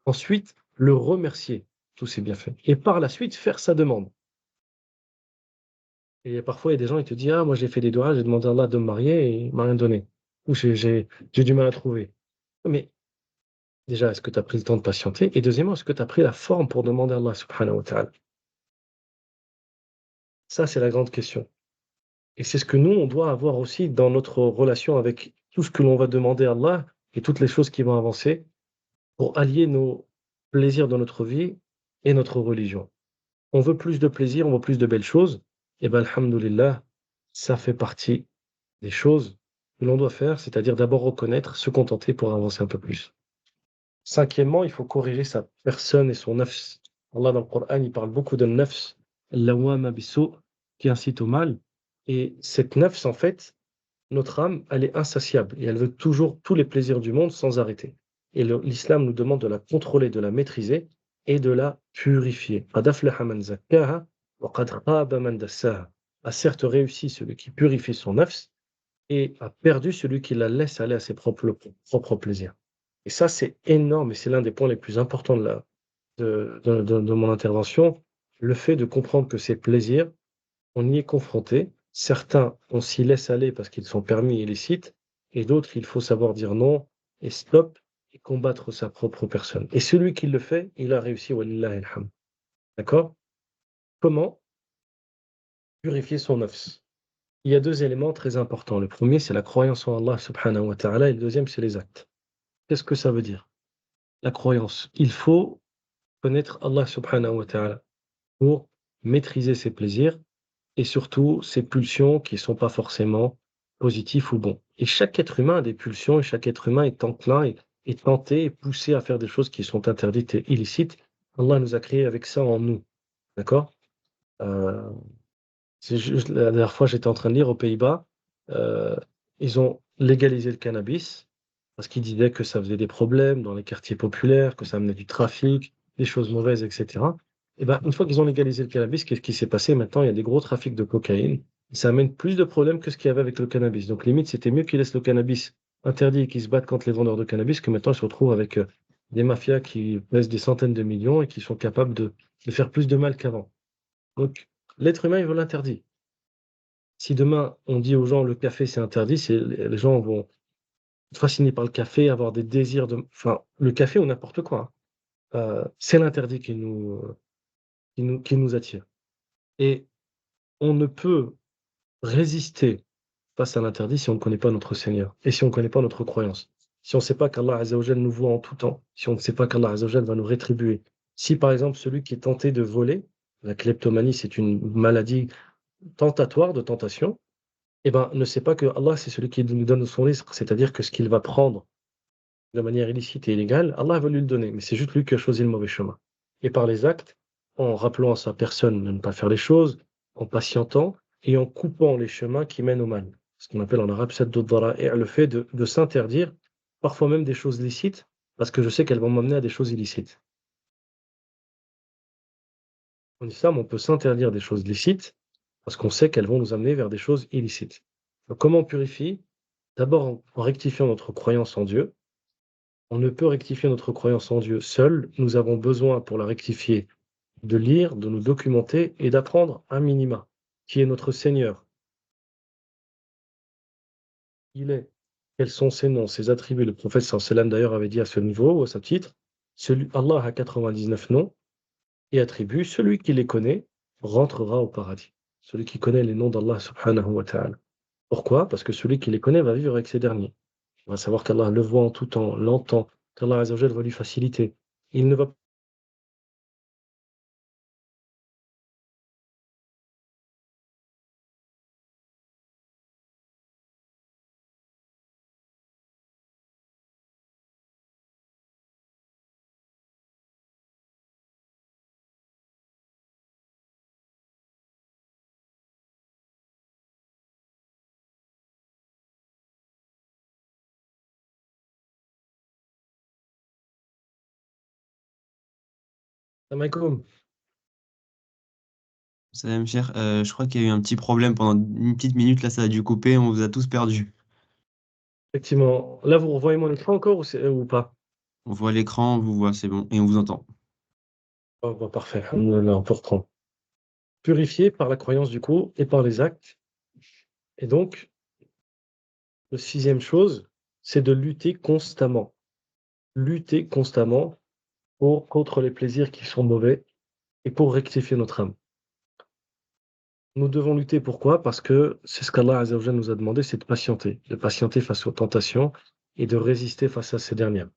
B: Ensuite, le remercier, tous ses bienfaits. Et par la suite, faire sa demande. Et parfois, il y a des gens qui te disent, ah, moi j'ai fait des doigts, j'ai demandé à Allah de me marier et il m'a rien donné. Ou j'ai du mal à trouver. Mais déjà, est-ce que tu as pris le temps de patienter? Et deuxièmement, est-ce que tu as pris la forme pour demander à Allah subhanahu wa ta'ala? Ça, c'est la grande question. Et c'est ce que nous, on doit avoir aussi dans notre relation avec tout ce que l'on va demander à Allah et toutes les choses qui vont avancer pour allier nos plaisirs de notre vie et notre religion. On veut plus de plaisir, on veut plus de belles choses. Et bien, alhamdoulilah, ça fait partie des choses que l'on doit faire, c'est-à-dire d'abord reconnaître, se contenter pour avancer un peu plus. Cinquièmement, il faut corriger sa personne et son nafs. Allah dans le Coran, il parle beaucoup de nafs, lawama biso, qui incite au mal. Et cette nafs, en fait, notre âme, elle est insatiable et elle veut toujours tous les plaisirs du monde sans arrêter. Et l'islam nous demande de la contrôler, de la maîtriser et de la purifier. Qad aflaha man zakkaha wa qad khaba man dassaha. A certes réussi celui qui purifie son nafs et a perdu celui qui la laisse aller à ses propres plaisirs. Et ça, c'est énorme et c'est l'un des points les plus importants de mon intervention. Le fait de comprendre que ces plaisirs, on y est confronté. Certains, on s'y laisse aller parce qu'ils sont permis et licites, et d'autres, il faut savoir dire non et stop et combattre sa propre personne. Et celui qui le fait, il a réussi, walillahi alhamd. D'accord? Comment purifier son nafs? Il y a deux éléments très importants. Le premier, c'est la croyance en Allah subhanahu wa ta'ala, et le deuxième, c'est les actes. Qu'est-ce que ça veut dire? La croyance. Il faut connaître Allah subhanahu wa ta'ala pour maîtriser ses plaisirs et surtout ses pulsions qui ne sont pas forcément positifs ou bons. Et chaque être humain a des pulsions et chaque être humain est enclin et tenté et poussé à faire des choses qui sont interdites et illicites. Allah nous a créés avec ça en nous. D'accord? Euh, la dernière fois, j'étais en train de lire aux Pays-Bas, euh, ils ont légalisé le cannabis parce qu'ils disaient que ça faisait des problèmes dans les quartiers populaires, que ça amenait du trafic, des choses mauvaises, etc. Et ben, une fois qu'ils ont légalisé le cannabis, qu'est-ce qui s'est passé? Maintenant, il y a des gros trafics de cocaïne. Et ça amène plus de problèmes que ce qu'il y avait avec le cannabis. Donc, limite, c'était mieux qu'ils laissent le cannabis interdit et qu'ils se battent contre les vendeurs de cannabis que maintenant ils se retrouvent avec des mafias qui pèsent des centaines de millions et qui sont capables de faire plus de mal qu'avant. Donc, l'être humain, il veut l'interdit. Si demain, on dit aux gens le café, c'est interdit, les gens vont être fascinés par le café, avoir des désirs de. Enfin, le café ou n'importe quoi, hein. C'est l'interdit qui nous attire. Et on ne peut résister face à l'interdit si on ne connaît pas notre Seigneur et si on ne connaît pas notre croyance. Si on ne sait pas qu'Allah Azzawajal nous voit en tout temps, si on ne sait pas qu'Allah Azzawajal va nous rétribuer. Si par exemple celui qui est tenté de voler, la kleptomanie c'est une maladie tentatoire de tentation, eh ben, ne sait pas que Allah, c'est celui qui nous donne son risque, c'est-à-dire que ce qu'il va prendre de manière illicite et illégale, Allah va lui le donner, mais c'est juste lui qui a choisi le mauvais chemin. Et par les actes, en rappelant à sa personne de ne pas faire les choses, en patientant et en coupant les chemins qui mènent au mal. Ce qu'on appelle en arabe sadd ad-dara'i', le fait de s'interdire, parfois même des choses licites, parce que je sais qu'elles vont m'amener à des choses illicites. En islam, on peut s'interdire des choses licites, parce qu'on sait qu'elles vont nous amener vers des choses illicites. Donc, comment on purifie? D'abord en rectifiant notre croyance en Dieu. On ne peut rectifier notre croyance en Dieu seul. Nous avons besoin, pour la rectifier, de lire, de nous documenter et d'apprendre un minima, qui est notre Seigneur. Il est. Quels sont ses noms, ses attributs? Le prophète sallam d'ailleurs avait dit à ce niveau, ou à ce titre, Allah a 99 noms et attributs. Celui qui les connaît rentrera au paradis. Celui qui connaît les noms d'Allah subhanahu wa ta'ala. Pourquoi? Parce que celui qui les connaît va vivre avec ces derniers. On va savoir qu'Allah le voit en tout temps, l'entend, qu'Allah Azza wa Jalla va lui faciliter. Il ne va Salam alaikum.
A: Salam cher, je crois qu'il y a eu un petit problème pendant une petite minute, là ça a dû couper, on vous a tous perdus.
B: Effectivement. Là, vous revoyez mon écran encore ou pas?
A: On voit l'écran, on vous voit, c'est bon, et on vous entend.
B: Oh, bah, parfait. Alhamdoulilah, on peut reprendre. Purifié par la croyance du coup et par les actes. Et donc, la sixième chose, c'est de lutter constamment. Lutter constamment contre les plaisirs qui sont mauvais et pour rectifier notre âme. Nous devons lutter, pourquoi? Parce que c'est ce qu'Allah Azza wa Jalla nous a demandé, c'est de patienter face aux tentations et de résister face à ces dernières.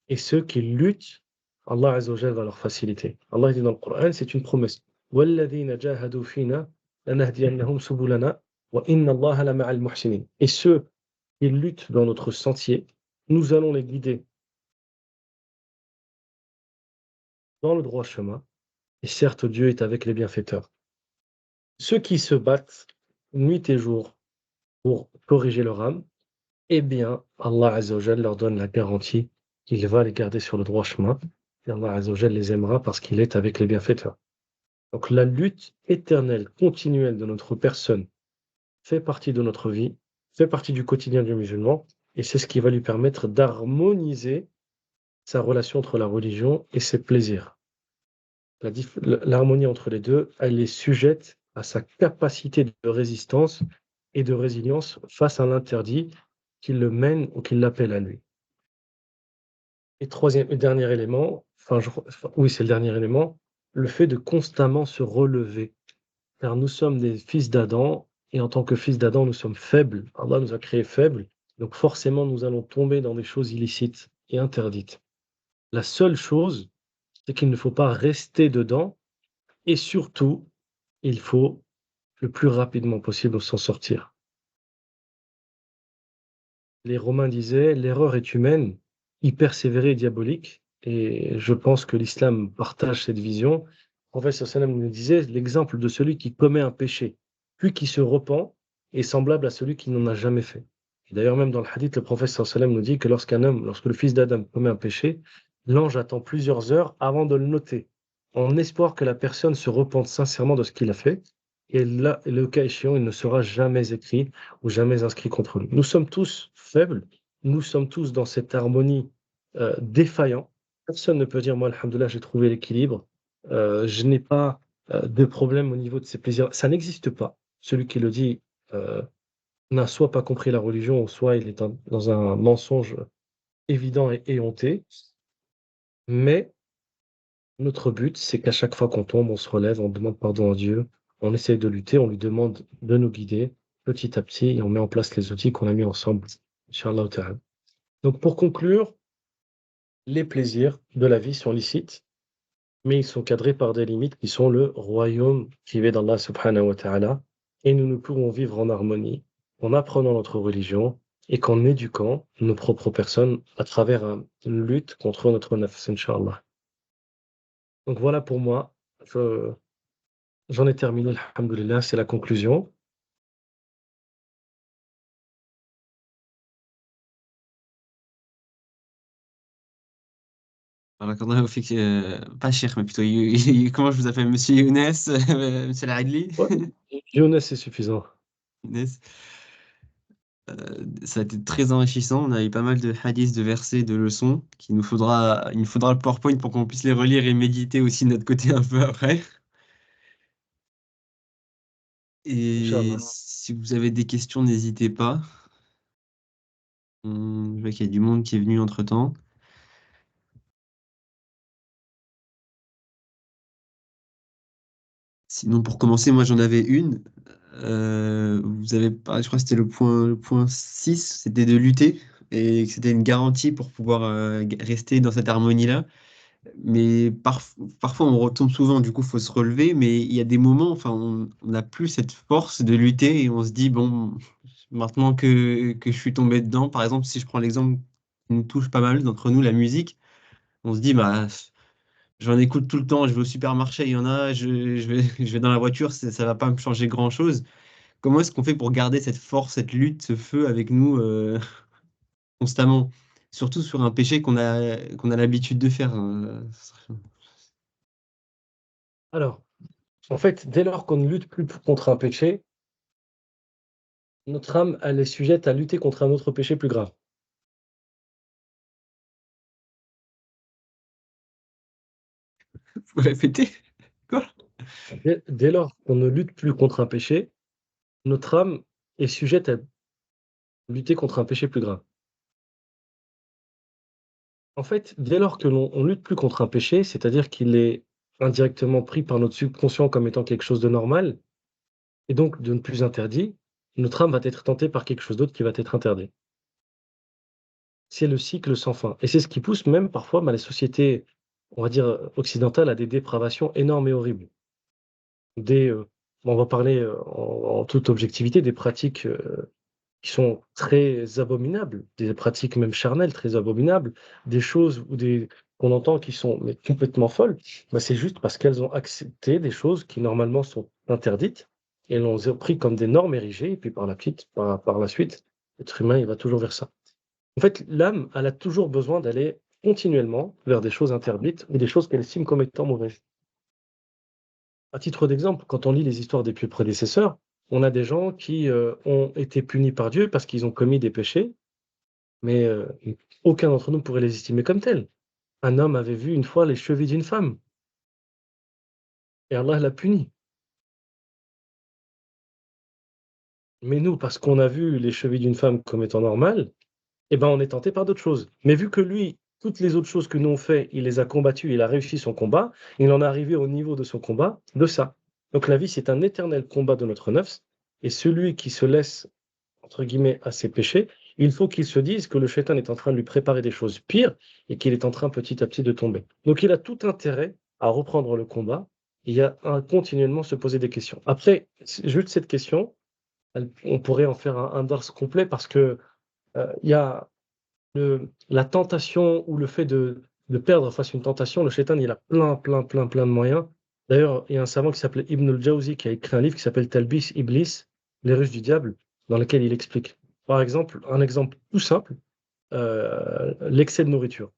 B: Et ceux qui luttent, Allah Azza wa Jalla va leur faciliter. Allah dit dans le Coran, c'est une promesse. وَالَّذِينَ جَاهَدُوا فِينَا لَنَهْدِيَنَّهُمْ سُبُلَنَا وَإِنَّ اللَّهَ لَمَعَ الْمُحْسِنِينَ. Et ceux qui luttent dans notre sentier, nous allons les guider dans le droit chemin. Et certes, Dieu est avec les bienfaiteurs. Ceux qui se battent nuit et jour pour corriger leur âme, eh bien, Allah Azza wa Jalla leur donne la garantie qu'il va les garder sur le droit chemin. Et Allah Azza wa Jalla les aimera parce qu'il est avec les bienfaiteurs. Donc la lutte éternelle, continuelle de notre personne fait partie de notre vie, fait partie du quotidien du musulman, et c'est ce qui va lui permettre d'harmoniser sa relation entre la religion et ses plaisirs. L'harmonie entre les deux, elle est sujette à sa capacité de résistance et de résilience face à l'interdit qui le mène ou qui l'appelle à lui. Et troisième et dernier élément, oui, c'est le dernier élément, le fait de constamment se relever. Car nous sommes des fils d'Adam, et en tant que fils d'Adam, nous sommes faibles. Allah nous a créés faibles, donc forcément nous allons tomber dans des choses illicites et interdites. La seule chose, c'est qu'il ne faut pas rester dedans, et surtout, il faut le plus rapidement possible s'en sortir. Les Romains disaient, l'erreur est humaine, y persévérer est diabolique, et je pense que l'islam partage cette vision. Le prophète sallam nous disait, l'exemple de celui qui commet un péché, puis qui se repent, est semblable à celui qui n'en a jamais fait. Et d'ailleurs, même dans le hadith, le prophète sallam nous dit que lorsque le fils d'Adam commet un péché, l'ange attend plusieurs heures avant de le noter, en espoir que la personne se repente sincèrement de ce qu'il a fait, et là, le cas échéant, il ne sera jamais écrit ou jamais inscrit contre nous. Nous sommes tous faibles, nous sommes tous dans cette harmonie défaillant. Personne ne peut dire, moi, alhamdoulilah, j'ai trouvé l'équilibre, je n'ai pas de problème au niveau de ces plaisirs. Ça n'existe pas. Celui qui le dit euh, n'a soit pas compris la religion, ou soit il est dans un mensonge évident et éhonté. Mais notre but, c'est qu'à chaque fois qu'on tombe, on se relève, on demande pardon à Dieu, on essaye de lutter, on lui demande de nous guider petit à petit et on met en place les outils qu'on a mis ensemble. Inch'Allah ta'ala. Donc pour conclure, les plaisirs de la vie sont licites, mais ils sont cadrés par des limites qui sont le royaume privé d'Allah subhanahu wa ta'ala, et nous ne pouvons vivre en harmonie en apprenant notre religion et qu'en éduquant nos propres personnes à travers une lutte contre notre nafs, Inch'Allah. Donc voilà pour moi. J'en ai terminé, alhamdoulilah, c'est la conclusion.
A: Alors, quand on fait pas cher, mais plutôt, comment je vous appelle, Monsieur Younes, Monsieur Laadli?
B: Ouais, Younes, c'est suffisant.
A: Younes. Ça a été très enrichissant. On a eu pas mal de hadiths, de versets, de leçons. Il nous faudra le PowerPoint pour qu'on puisse les relire et méditer aussi de notre côté un peu après. Et
B: Inch'Allah.
A: si vous avez des questions, n'hésitez pas. Je vois qu'il y a du monde qui est venu entre-temps. Sinon, pour commencer, moi j'en avais une. Vous avez parlé, je crois que c'était le point 6, c'était de lutter et que c'était une garantie pour pouvoir rester dans cette harmonie-là. Mais parfois on retombe souvent, du coup il faut se relever, mais il y a des moments, enfin, on n'a plus cette force de lutter et on se dit, bon, maintenant que je suis tombé dedans, par exemple, si je prends l'exemple qui nous touche pas mal d'entre nous, la musique, on se dit, bah, j'en écoute tout le temps, je vais au supermarché, il y en a, je vais dans la voiture, ça va pas me changer grand-chose. Comment est-ce qu'on fait pour garder cette force, cette lutte, ce feu avec nous constamment? Surtout sur un péché qu'on a l'habitude de faire.
B: Alors, en fait, dès lors qu'on ne lutte plus contre un péché, notre âme, elle est sujette à lutter contre un autre péché plus grave.
A: Faut répéter? Quoi?
B: Dès lors qu'on ne lutte plus contre un péché, notre âme est sujette à lutter contre un péché plus grave. En fait, dès lors que l'on on lutte plus contre un péché, c'est-à-dire qu'il est indirectement pris par notre subconscient comme étant quelque chose de normal, et donc de ne plus interdit, notre âme va être tentée par quelque chose d'autre qui va être interdit. C'est le cycle sans fin et c'est ce qui pousse même parfois, les sociétés, on va dire, occidentales à des dépravations énormes et horribles. Des, on va parler, en toute objectivité des pratiques, qui sont très abominables, des pratiques même charnelles très abominables, des choses ou des qu'on entend qui sont mais complètement folles, c'est juste parce qu'elles ont accepté des choses qui normalement sont interdites et elles l'ont pris comme des normes érigées et puis par la suite, l'être humain, il va toujours vers ça. En fait, l'âme, elle a toujours besoin d'aller continuellement vers des choses interdites ou des choses qu'elle estime comme étant mauvaises. À titre d'exemple, quand on lit les histoires des pieux prédécesseurs, on a des gens qui, ont été punis par Dieu parce qu'ils ont commis des péchés, mais, aucun d'entre nous pourrait les estimer comme tels. Un homme avait vu une fois les chevilles d'une femme et Allah l'a puni. Mais nous, parce qu'on a vu les chevilles d'une femme comme étant normales, on est tenté par d'autres choses. Mais vu que lui, toutes les autres choses que nous on fait, il les a combattues, il a réussi son combat, il en est arrivé au niveau de son combat, de ça. Donc la vie, c'est un éternel combat de notre nafs et celui qui se laisse entre guillemets, à ses péchés, il faut qu'il se dise que le shaitan est en train de lui préparer des choses pires et qu'il est en train petit à petit de tomber. Donc il a tout intérêt à reprendre le combat et à continuellement se poser des questions. Après, juste cette question, on pourrait en faire un dars complet parce que il y a la tentation ou le fait de perdre face à une tentation. Le shaitan, il a plein de moyens. D'ailleurs, il y a un savant qui s'appelait Ibn al-Jawzi qui a écrit un livre qui s'appelle Talbis Iblis, les ruses du diable, dans lequel il explique. Par exemple, un exemple tout simple, l'excès de nourriture.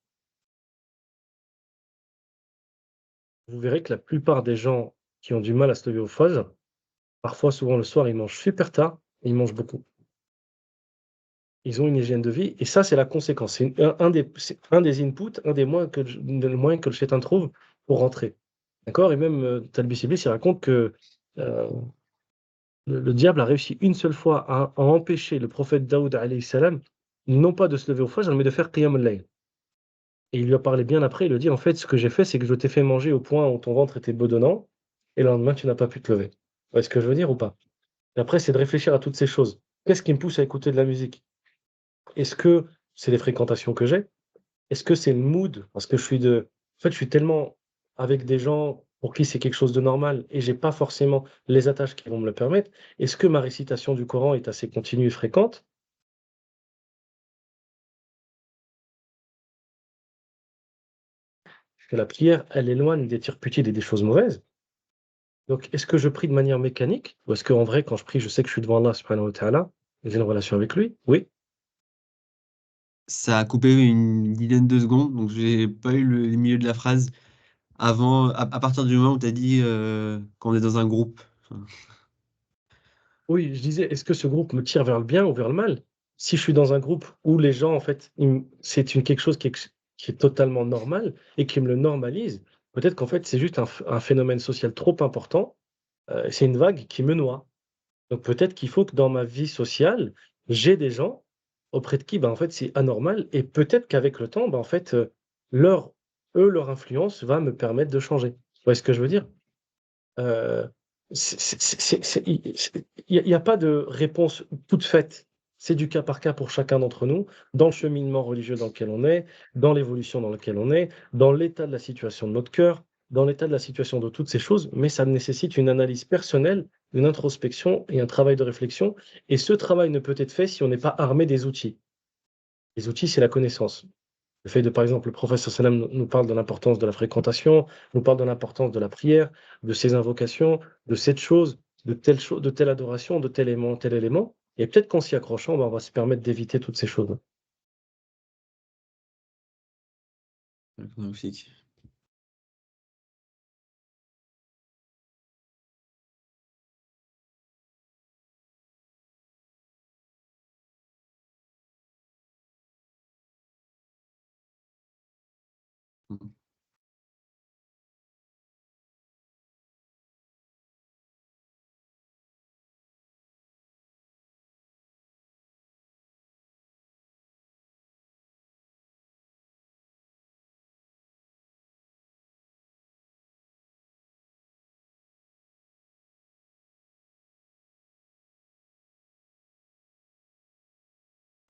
B: Vous verrez que la plupart des gens qui ont du mal à se lever au fajr, parfois, souvent le soir, ils mangent super tard et ils mangent beaucoup. Ils ont une hygiène de vie et ça, c'est la conséquence. C'est un des inputs, un des moyens que le shaitan trouve pour rentrer. D'accord? Et même, Talbis Iblis, il raconte que, heu, le diable a réussi une seule fois à empêcher le prophète Daoud alayhi salam, non pas de se lever au fajr, mais de faire qiyam al-layl. Et il lui a parlé bien après, il lui a dit: «En fait, ce que j'ai fait, c'est que je t'ai fait manger au point où ton ventre était bedonnant et le lendemain, tu n'as pas pu te lever». Vous voyez ce que je veux dire ou pas? Et après, c'est de réfléchir à toutes ces choses. Qu'est-ce qui me pousse à écouter de la musique? Est-ce que c'est les fréquentations que j'ai? Est-ce que c'est le mood? Parce que je suis tellement avec des gens pour qui c'est quelque chose de normal et j'ai pas forcément les attaches qui vont me le permettre. Est-ce que ma récitation du Coran est assez continue et fréquente? Parce que la prière, elle éloigne des turpitudes et des choses mauvaises. Donc, est-ce que je prie de manière mécanique? Ou est-ce qu'en vrai, quand je prie, je sais que je suis devant Allah subhanahu wa ta'ala et j'ai une relation avec lui? Oui.
A: Ça a coupé une dizaine de secondes, donc j'ai pas eu le milieu de la phrase avant, à partir du moment où tu as dit qu'on est dans un groupe. Enfin,
B: Oui, je disais, est-ce que ce groupe me tire vers le bien ou vers le mal? Si je suis dans un groupe où les gens, en fait, c'est quelque chose qui est totalement normal et qui me le normalise, peut-être qu'en fait, c'est juste un phénomène social trop important, c'est une vague qui me noie. Donc peut-être qu'il faut que dans ma vie sociale, j'ai des gens auprès de qui, en fait, c'est anormal et peut-être qu'avec le temps, en fait, leur leur influence va me permettre de changer. Vous voyez ce que je veux dire? Heu, il y a pas de réponse toute faite. C'est du cas par cas pour chacun d'entre nous, dans le cheminement religieux dans lequel on est, dans l'évolution dans laquelle on est, dans l'état de la situation de notre cœur, dans l'état de la situation de toutes ces choses, mais ça nécessite une analyse personnelle, une introspection et un travail de réflexion et ce travail ne peut être fait si on n'est pas armé des outils. Les outils, c'est la connaissance. Le fait de, par exemple, le prophète sallam nous parle de l'importance de la fréquentation, nous parle de l'importance de la prière, de ses invocations, de cette chose, de telle adoration, de tel élément. Et peut-être qu'en s'y accrochant, on va se permettre d'éviter toutes ces choses.
A: magnifique.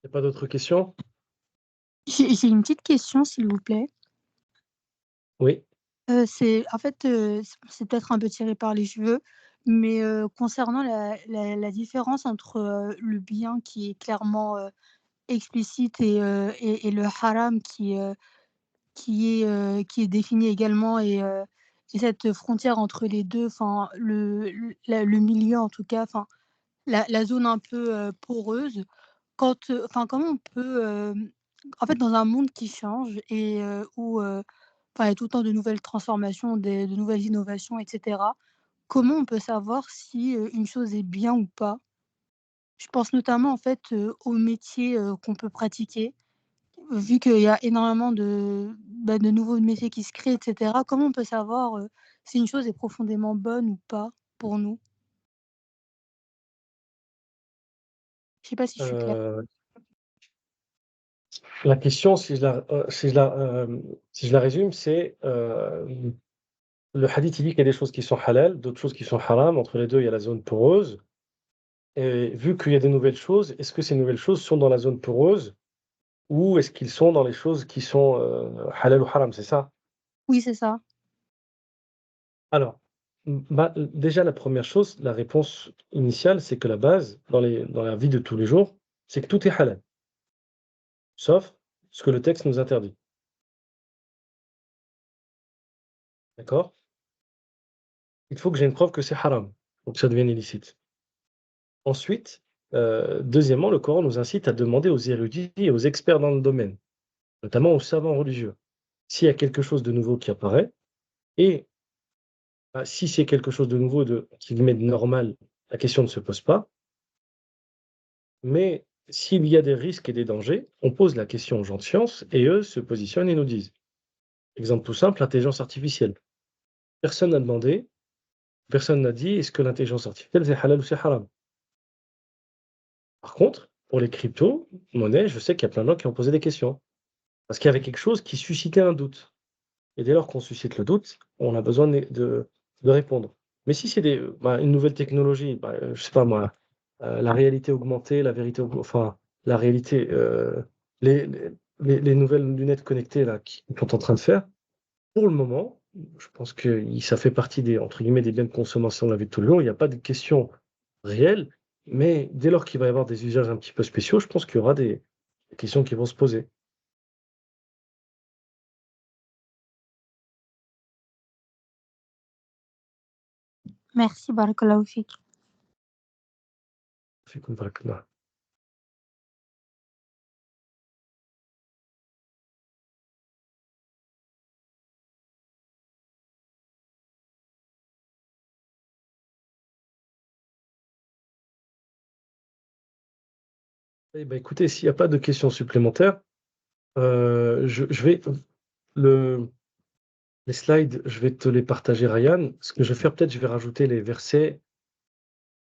B: Il n'y a pas d'autres questions?
C: J'ai une petite question, s'il vous plaît.
B: Oui.
C: C'est en fait, c'est peut-être un peu tiré par les cheveux, mais concernant la différence entre, le bien qui est clairement, explicite et le haram qui est défini également et cette frontière entre les 2, enfin le milieu en tout cas, enfin la zone un peu, poreuse. Enfin comment on peut, en fait dans un monde qui change et où, enfin il y a tout le temps de nouvelles transformations, de nouvelles innovations et cetera. Comment on peut savoir si, une chose est bien ou pas? Je pense notamment en fait, aux métiers, qu'on peut pratiquer. Vu qu'il y a énormément de nouveaux métiers qui se créent et cetera, comment on peut savoir, si une chose est profondément bonne ou pas pour nous? Je sais pas si je suis claire.
B: Heu, la question, si je la résume, c'est, le hadith, il dit qu'il y a des choses qui sont halal, d'autres choses qui sont haram. Entre les 2, il y a la zone poreuse et vu qu'il y a des nouvelles choses, est-ce que ces nouvelles choses sont dans la zone poreuse ou est-ce qu'ils sont dans les choses qui sont, halal ou haram, c'est ça?
C: Oui, c'est ça.
B: Alors, déjà la première chose, la réponse initiale, c'est que la base dans la vie de tous les jours, c'est que tout est halal, sauf ce que le texte nous interdit. D'accord? Il faut que j'ai une preuve que c'est haram, pour que ça devienne illicite. Ensuite, deuxièmement, le Coran nous incite à demander aux érudits et aux experts dans le domaine, notamment aux savants religieux, s'il y a quelque chose de nouveau qui apparaît et si c'est quelque chose de nouveau de entre guillemets «de normal», la question ne se pose pas. Mais s'il y a des risques et des dangers, on pose la question aux gens de science et eux se positionnent et nous disent. Exemple tout simple, l'intelligence artificielle. Personne n'a demandé, personne n'a dit est-ce que l'intelligence artificielle c'est halal ou c'est haram. Par contre, pour les crypto-monnaies, je sais qu'il y a plein de gens qui ont posé des questions. Parce qu'il y avait quelque chose qui suscitait un doute. Et dès lors qu'on suscite le doute, on a besoin de répondre. Mais si c'est une nouvelle technologie, je sais pas moi, la réalité augmentée, la vérité enfin, la réalité, les les nouvelles lunettes connectées là, qui sont en train de faire, pour le moment, je pense que ça fait partie des, entre guillemets, «des biens de consommation de la vie de tous les jours». Il n'y a pas de questions réelles, mais dès lors qu'il va y avoir des usages un petit peu spéciaux, je pense qu'il y aura des questions qui vont se poser.
C: Merci, barakallahu fik.
B: Fikum barakallah. Eh ben, écoutez, s'il y a pas de questions supplémentaires, je vais le les slides, je vais te les partager, Ryan. Ce que je vais faire, peut-être, je vais rajouter les versets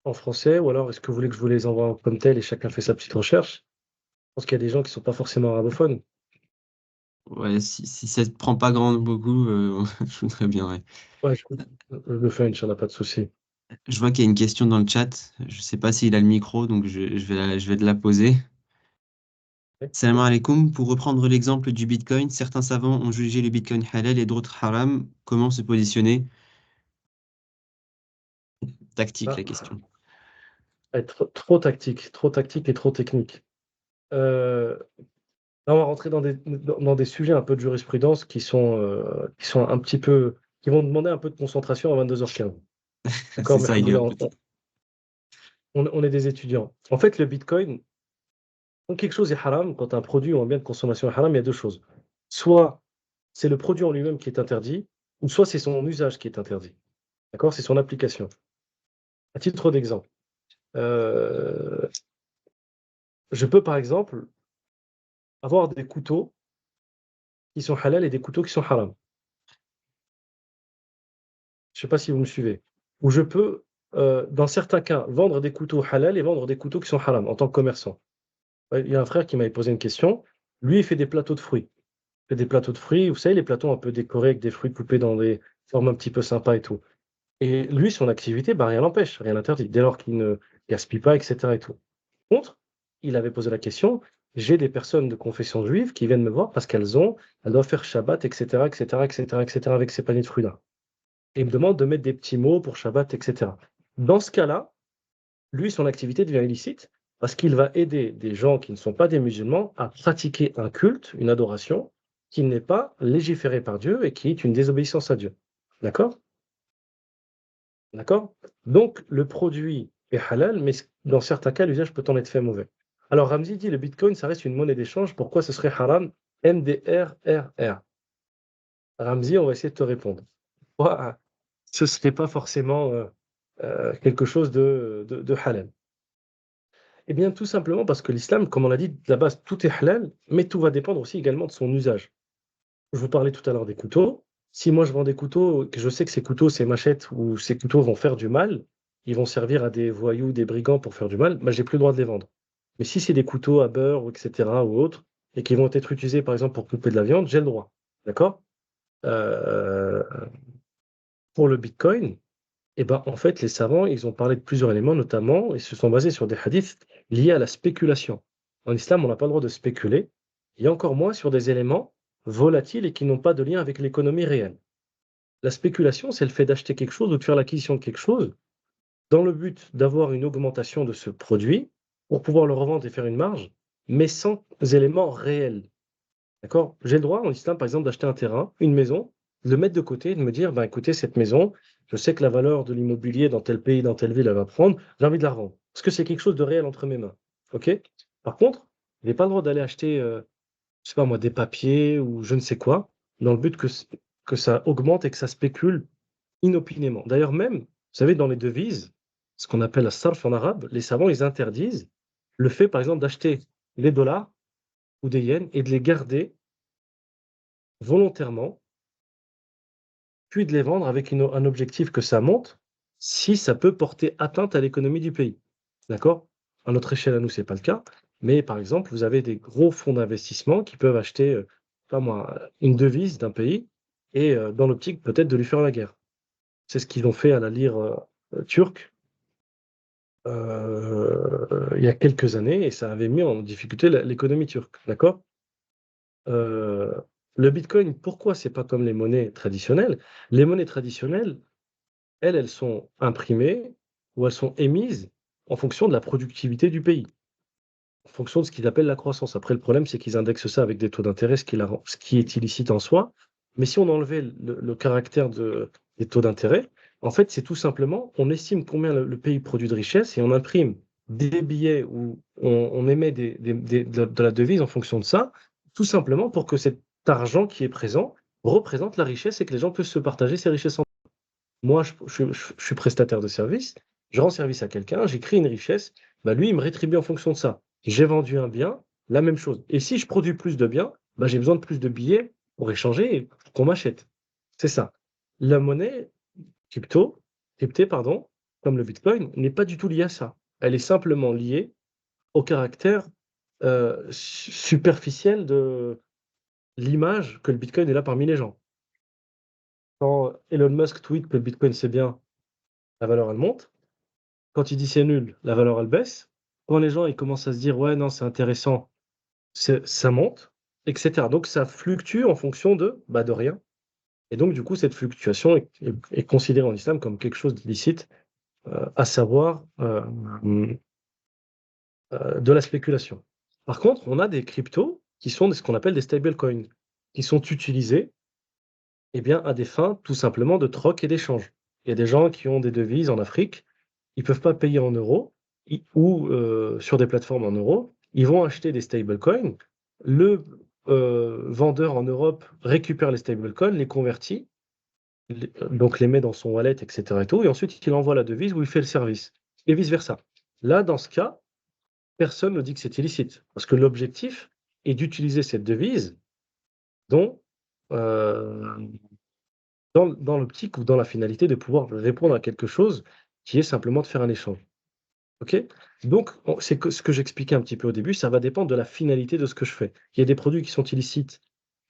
B: en français ou alors est-ce que vous voulez que je vous les envoie comme tels et chacun fait sa petite recherche? Je pense qu'il y a des gens qui sont pas forcément arabophones.
A: Ouais, si ça te prend pas beaucoup, je voudrais bien, ouais.
B: Ouais, je le fais, Inch'Allah, pas de souci.
A: Je vois qu'il y a une question dans le chat. Je sais pas s'il a le micro, donc je vais te la poser.
B: Ouais.
A: Salam alaikum. Pour reprendre l'exemple du Bitcoin, certains savants ont jugé le Bitcoin halal et d'autres haram. Comment se positionner? Tactique, la
B: Ah,
A: question.
B: être trop tactique et trop technique. Là, on va rentrer dans des sujets un peu de jurisprudence qui sont un petit peu qui vont demander un peu de concentration à 22h15. D'accord?
A: C'est
B: Mais
A: ça, il est un
B: alhamdoulilah,
A: peu.
B: on est des étudiants. En fait, le bitcoin, quand quelque chose est haram, quand un produit ou un bien de consommation est haram, il y a 2 choses. Soit c'est le produit en lui-même qui est interdit, ou soit c'est son usage qui est interdit. D'accord? C'est son application. À titre d'exemple, heu, je peux par exemple avoir des couteaux qui sont halal et des couteaux qui sont haram. Je sais pas si vous me suivez? Ou je peux, dans certains cas, vendre des couteaux halal et vendre des couteaux qui sont haram en tant que commerçant. Ouais, il y a un frère qui m'avait posé une question. Lui, il fait des plateaux de fruits. Il fait des plateaux de fruits, vous savez, les plateaux un peu décorés avec des fruits coupés dans des formes un petit peu sympas et tout. Et lui, son activité, rien l'empêche, rien l'interdit, dès lors qu'il ne gaspille pas et cetera et tout. Par contre, il avait posé la question: j'ai des personnes de confession juive qui viennent me voir parce elles doivent faire Shabbat, etc., etc., etc., etc., avec ces paniers de fruits-là. Et ils me demandent de mettre des petits mots pour Shabbat, etc. Dans ce cas-là, lui, son activité devient illicite parce qu'il va aider des gens qui ne sont pas des musulmans à pratiquer un culte, une adoration, qui n'est pas légiférée par Dieu et qui est une désobéissance à Dieu. D'accord? D'accord? Donc, le produit est halal, mais dans certains cas, l'usage peut en être fait mauvais. Alors, Ramzi dit le bitcoin, ça reste une monnaie d'échange. Pourquoi ce serait haram? MDRRR. Ramzi, on va essayer de te répondre. Pourquoi ce ne serait pas forcément quelque chose de halal? Eh bien, tout simplement parce que l'islam, comme on l'a dit, de la base, tout est halal, mais tout va dépendre aussi également de son usage. Je vous parlais tout à l'heure des couteaux. Si moi je vends des couteaux, que je sais que ces couteaux, ces machettes ou ces couteaux vont faire du mal, ils vont servir à des voyous, des brigands pour faire du mal, bah, j'ai plus le droit de les vendre. Mais si c'est des couteaux à beurre, ou etc., ou autres, et qui vont être utilisés par exemple pour couper de la viande, j'ai le droit. D'accord? Euh, pour le Bitcoin, eh ben, en fait, les savants, ils ont parlé de plusieurs éléments, notamment, ils se sont basés sur des hadiths liés à la spéculation. En islam, on n'a pas le droit de spéculer, et encore moins sur des éléments volatiles et qui n'ont pas de lien avec l'économie réelle. La spéculation, c'est le fait d'acheter quelque chose ou de faire l'acquisition de quelque chose dans le but d'avoir une augmentation de ce produit pour pouvoir le revendre et faire une marge, mais sans éléments réels. D'accord? J'ai le droit en islam, par exemple, d'acheter un terrain, une maison, de le mettre de côté et de me dire, ben, écoutez, cette maison, je sais que la valeur de l'immobilier dans tel pays, dans telle ville, elle va prendre, j'ai envie de la revendre. Parce que c'est quelque chose de réel entre mes mains. OK? Par contre, je n'ai pas le droit d'aller acheter, je sais pas moi, des papiers ou je ne sais quoi, dans le but que ça augmente et que ça spécule inopinément. D'ailleurs, même, vous savez, dans les devises, ce qu'on appelle la sarf en arabe, les savants, ils interdisent le fait, par exemple, d'acheter les dollars ou des yens et de les garder volontairement, puis de les vendre avec un objectif que ça monte, si ça peut porter atteinte à l'économie du pays. D'accord? À notre échelle, à nous, c'est pas le cas. Mais par exemple, vous avez des gros fonds d'investissement qui peuvent acheter, pas moi, une devise d'un pays et dans l'optique peut-être de lui faire la guerre. C'est ce qu'ils ont fait à la lire turque il y a quelques années et ça avait mis en difficulté l'économie turque. D'accord? Euh, le Bitcoin, pourquoi c'est pas comme les monnaies traditionnelles? Les monnaies traditionnelles, elles sont imprimées ou elles sont émises en fonction de la productivité du pays, en fonction de ce qu'ils appellent la croissance. Après, le problème, c'est qu'ils indexent ça avec des taux d'intérêt, ce qui est illicite en soi. Mais si on enlevait le caractère des taux d'intérêt, en fait, c'est tout simplement, on estime combien le pays produit de richesse et on imprime des billets ou on émet de la devise en fonction de ça, tout simplement pour que cet argent qui est présent représente la richesse et que les gens puissent se partager ces richesses. Moi, je suis prestataire de service, je rends service à quelqu'un, j'ai créé une richesse, bah lui, il me rétribue en fonction de ça. J'ai vendu un bien, la même chose. Et si je produis plus de biens, bah j'ai besoin de plus de billets pour échanger et pour qu'on m'achète. C'est ça. La monnaie cryptée, pardon, comme le Bitcoin, n'est pas du tout liée à ça. Elle est simplement liée au caractère superficiel de l'image que le Bitcoin est là parmi les gens. Quand Elon Musk tweet que le Bitcoin c'est bien, la valeur elle monte. Quand il dit c'est nul, la valeur elle baisse. Quand les gens ils commencent à se dire ouais non c'est intéressant, ça monte, etc. Donc ça fluctue en fonction de rien. Et donc du coup cette fluctuation est considérée en islam comme quelque chose d'illicite, à savoir de la spéculation. Par contre, on a des cryptos qui sont ce qu'on appelle des stablecoins, qui sont utilisés eh bien, à des fins tout simplement de troc et d'échange. Il y a des gens qui ont des devises en Afrique, ils peuvent pas payer en euros ou sur des plateformes en euros, ils vont acheter des stablecoins. Le vendeur en Europe récupère les stablecoins, les convertit, donc les met dans son wallet, etc. Et tout, et ensuite il envoie la devise où il fait le service, et vice-versa. Là, dans ce cas, personne ne dit que c'est illicite, parce que l'objectif est d'utiliser cette devise dont, euh, dans l'optique ou dans la finalité de pouvoir répondre à quelque chose qui est simplement de faire un échange. OK? Donc, c'est que ce que j'expliquais un petit peu au début, ça va dépendre de la finalité de ce que je fais. Il y a des produits qui sont illicites,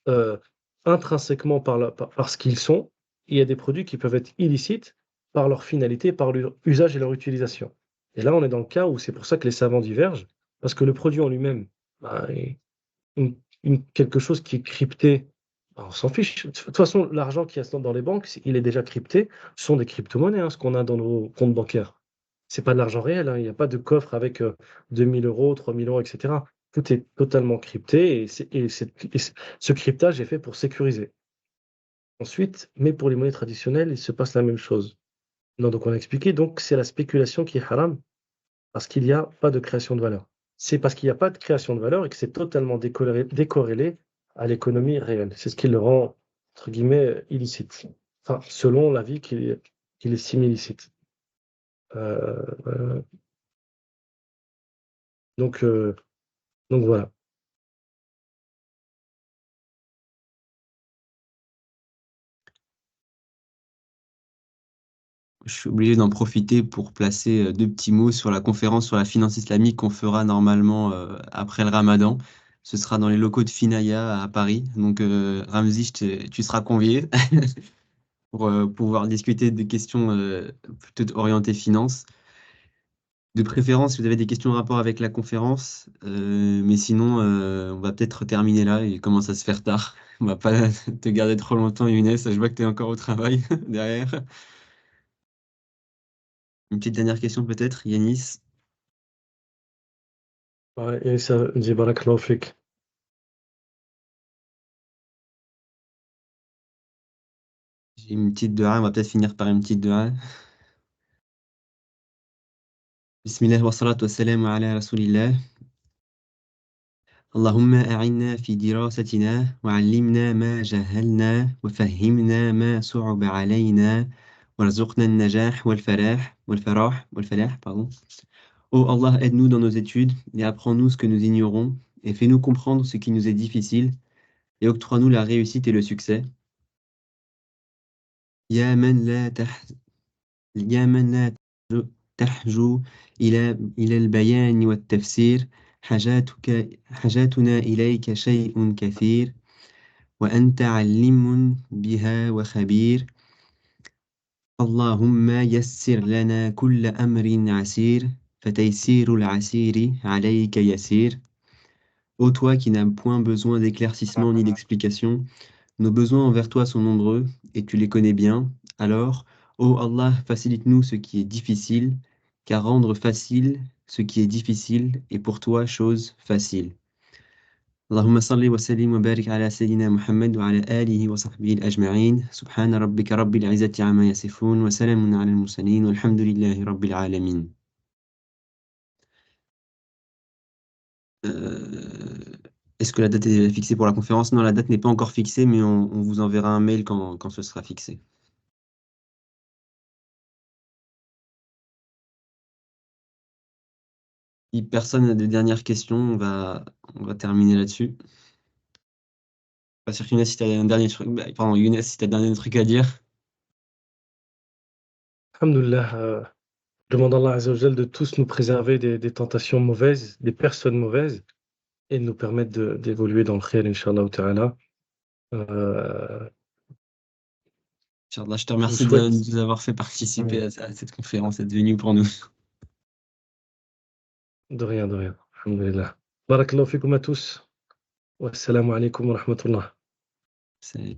B: heu, intrinsèquement par ce qu'ils sont, et il y a des produits qui peuvent être illicites par leur finalité, par leur usage et leur utilisation. Et là, on est dans le cas où c'est pour ça que les savants divergent, parce que le produit en lui-même bah, quelque chose qui est crypté, bah, on s'en fiche. De toute façon, l'argent qui est dans les banques, il est déjà crypté. Ce sont des crypto-monnaies, hein, ce qu'on a dans nos comptes bancaires. C'est pas de l'argent réel, hein. Il n'y a pas de coffre avec 2000 euros, 3000 euros, etc. Tout est totalement crypté ce cryptage est fait pour sécuriser. Ensuite, mais pour les monnaies traditionnelles, il se passe la même chose. Non, donc on a expliqué, donc c'est la spéculation qui est haram parce qu'il n'y a pas de création de valeur. C'est parce qu'il n'y a pas de création de valeur et que c'est totalement décorrélé à l'économie réelle. C'est ce qui le rend, entre guillemets, illicite. Enfin, selon l'avis qu'il estime illicite. Euh, euh, donc, euh, donc voilà.
A: Je suis obligé d'en profiter pour placer deux petits mots sur la conférence sur la finance islamique qu'on fera normalement après le Ramadan. Ce sera dans les locaux de Finaya à Paris. Donc, Ramzi, tu seras convié pour pouvoir discuter des questions plutôt orientées finance. De préférence, si vous avez des questions en rapport avec la conférence, mais sinon, on va peut-être terminer là. Il commence à se faire tard. On va pas te garder trop longtemps, Younes. Je vois que tu es encore au travail derrière. Une petite dernière question peut-être, Yanis.
B: Ouais, et ça, dit barakallahu fik.
A: J'ai une petite dua, on va peut-être finir par une petite dua. Bismillah wa salatu wa salam ala rasulillah. اللهم أعنا في دراستنا وعلمنا ما جهلنا وفهمنا ما صعب علينا وارزقنا النجاح والفلاح, pardon. Oh Allah, aide-nous dans nos études et apprends-nous ce que nous ignorons et fais-nous comprendre ce qui nous est difficile et octroie-nous la réussite et le succès. يا من لا تح... يا من لا تحجو إلى البيان والتفسير حاجاتنا إليك شيء كثير وأنت عليم بها وخبير اللهم يسر لنا كل أمر عسير فتيسير العسير عليك يسير. Ô toi qui n'as point besoin d'éclaircissement ni d'explication, nos besoins envers toi sont nombreux et tu les connais bien. Alors, ô Allah, facilite-nous ce qui est difficile, car rendre facile ce qui est difficile est pour toi chose facile. اللهم صل وسلم وبارك على سيدنا محمد وعلى آله وصحبه الأجمعين سبحان ربك رب العزة عما يصفون وسلام على المرسلين والحمد لله رب العالمين. Est-ce que la date est fixée pour la conférence? Non, la date n'est pas encore fixée, mais on vous enverra un mail quand ce sera fixé. Si personne n'a de dernières questions, on va terminer là-dessus. Pas sûr que Younes, si tu as un dernier truc, pardon, Younes, si tu as un dernier truc à dire.
B: Alhamdulillah, je demande à Allah Azza wa Jal de tous nous préserver des tentations mauvaises, des personnes mauvaises, et de nous permettre d'évoluer dans le khayr, Inch'Allah ta'ala.
A: Inch'Allah, je te
B: Je vous
A: remercie de
B: souhaite
A: nous avoir fait participer à cette conférence, d'être venu pour nous.
B: de rien, de rien. Alhamdulillah. Barakallahu fikum à tous. Wassalamu alaikum wa rahmatullah.
A: C'est-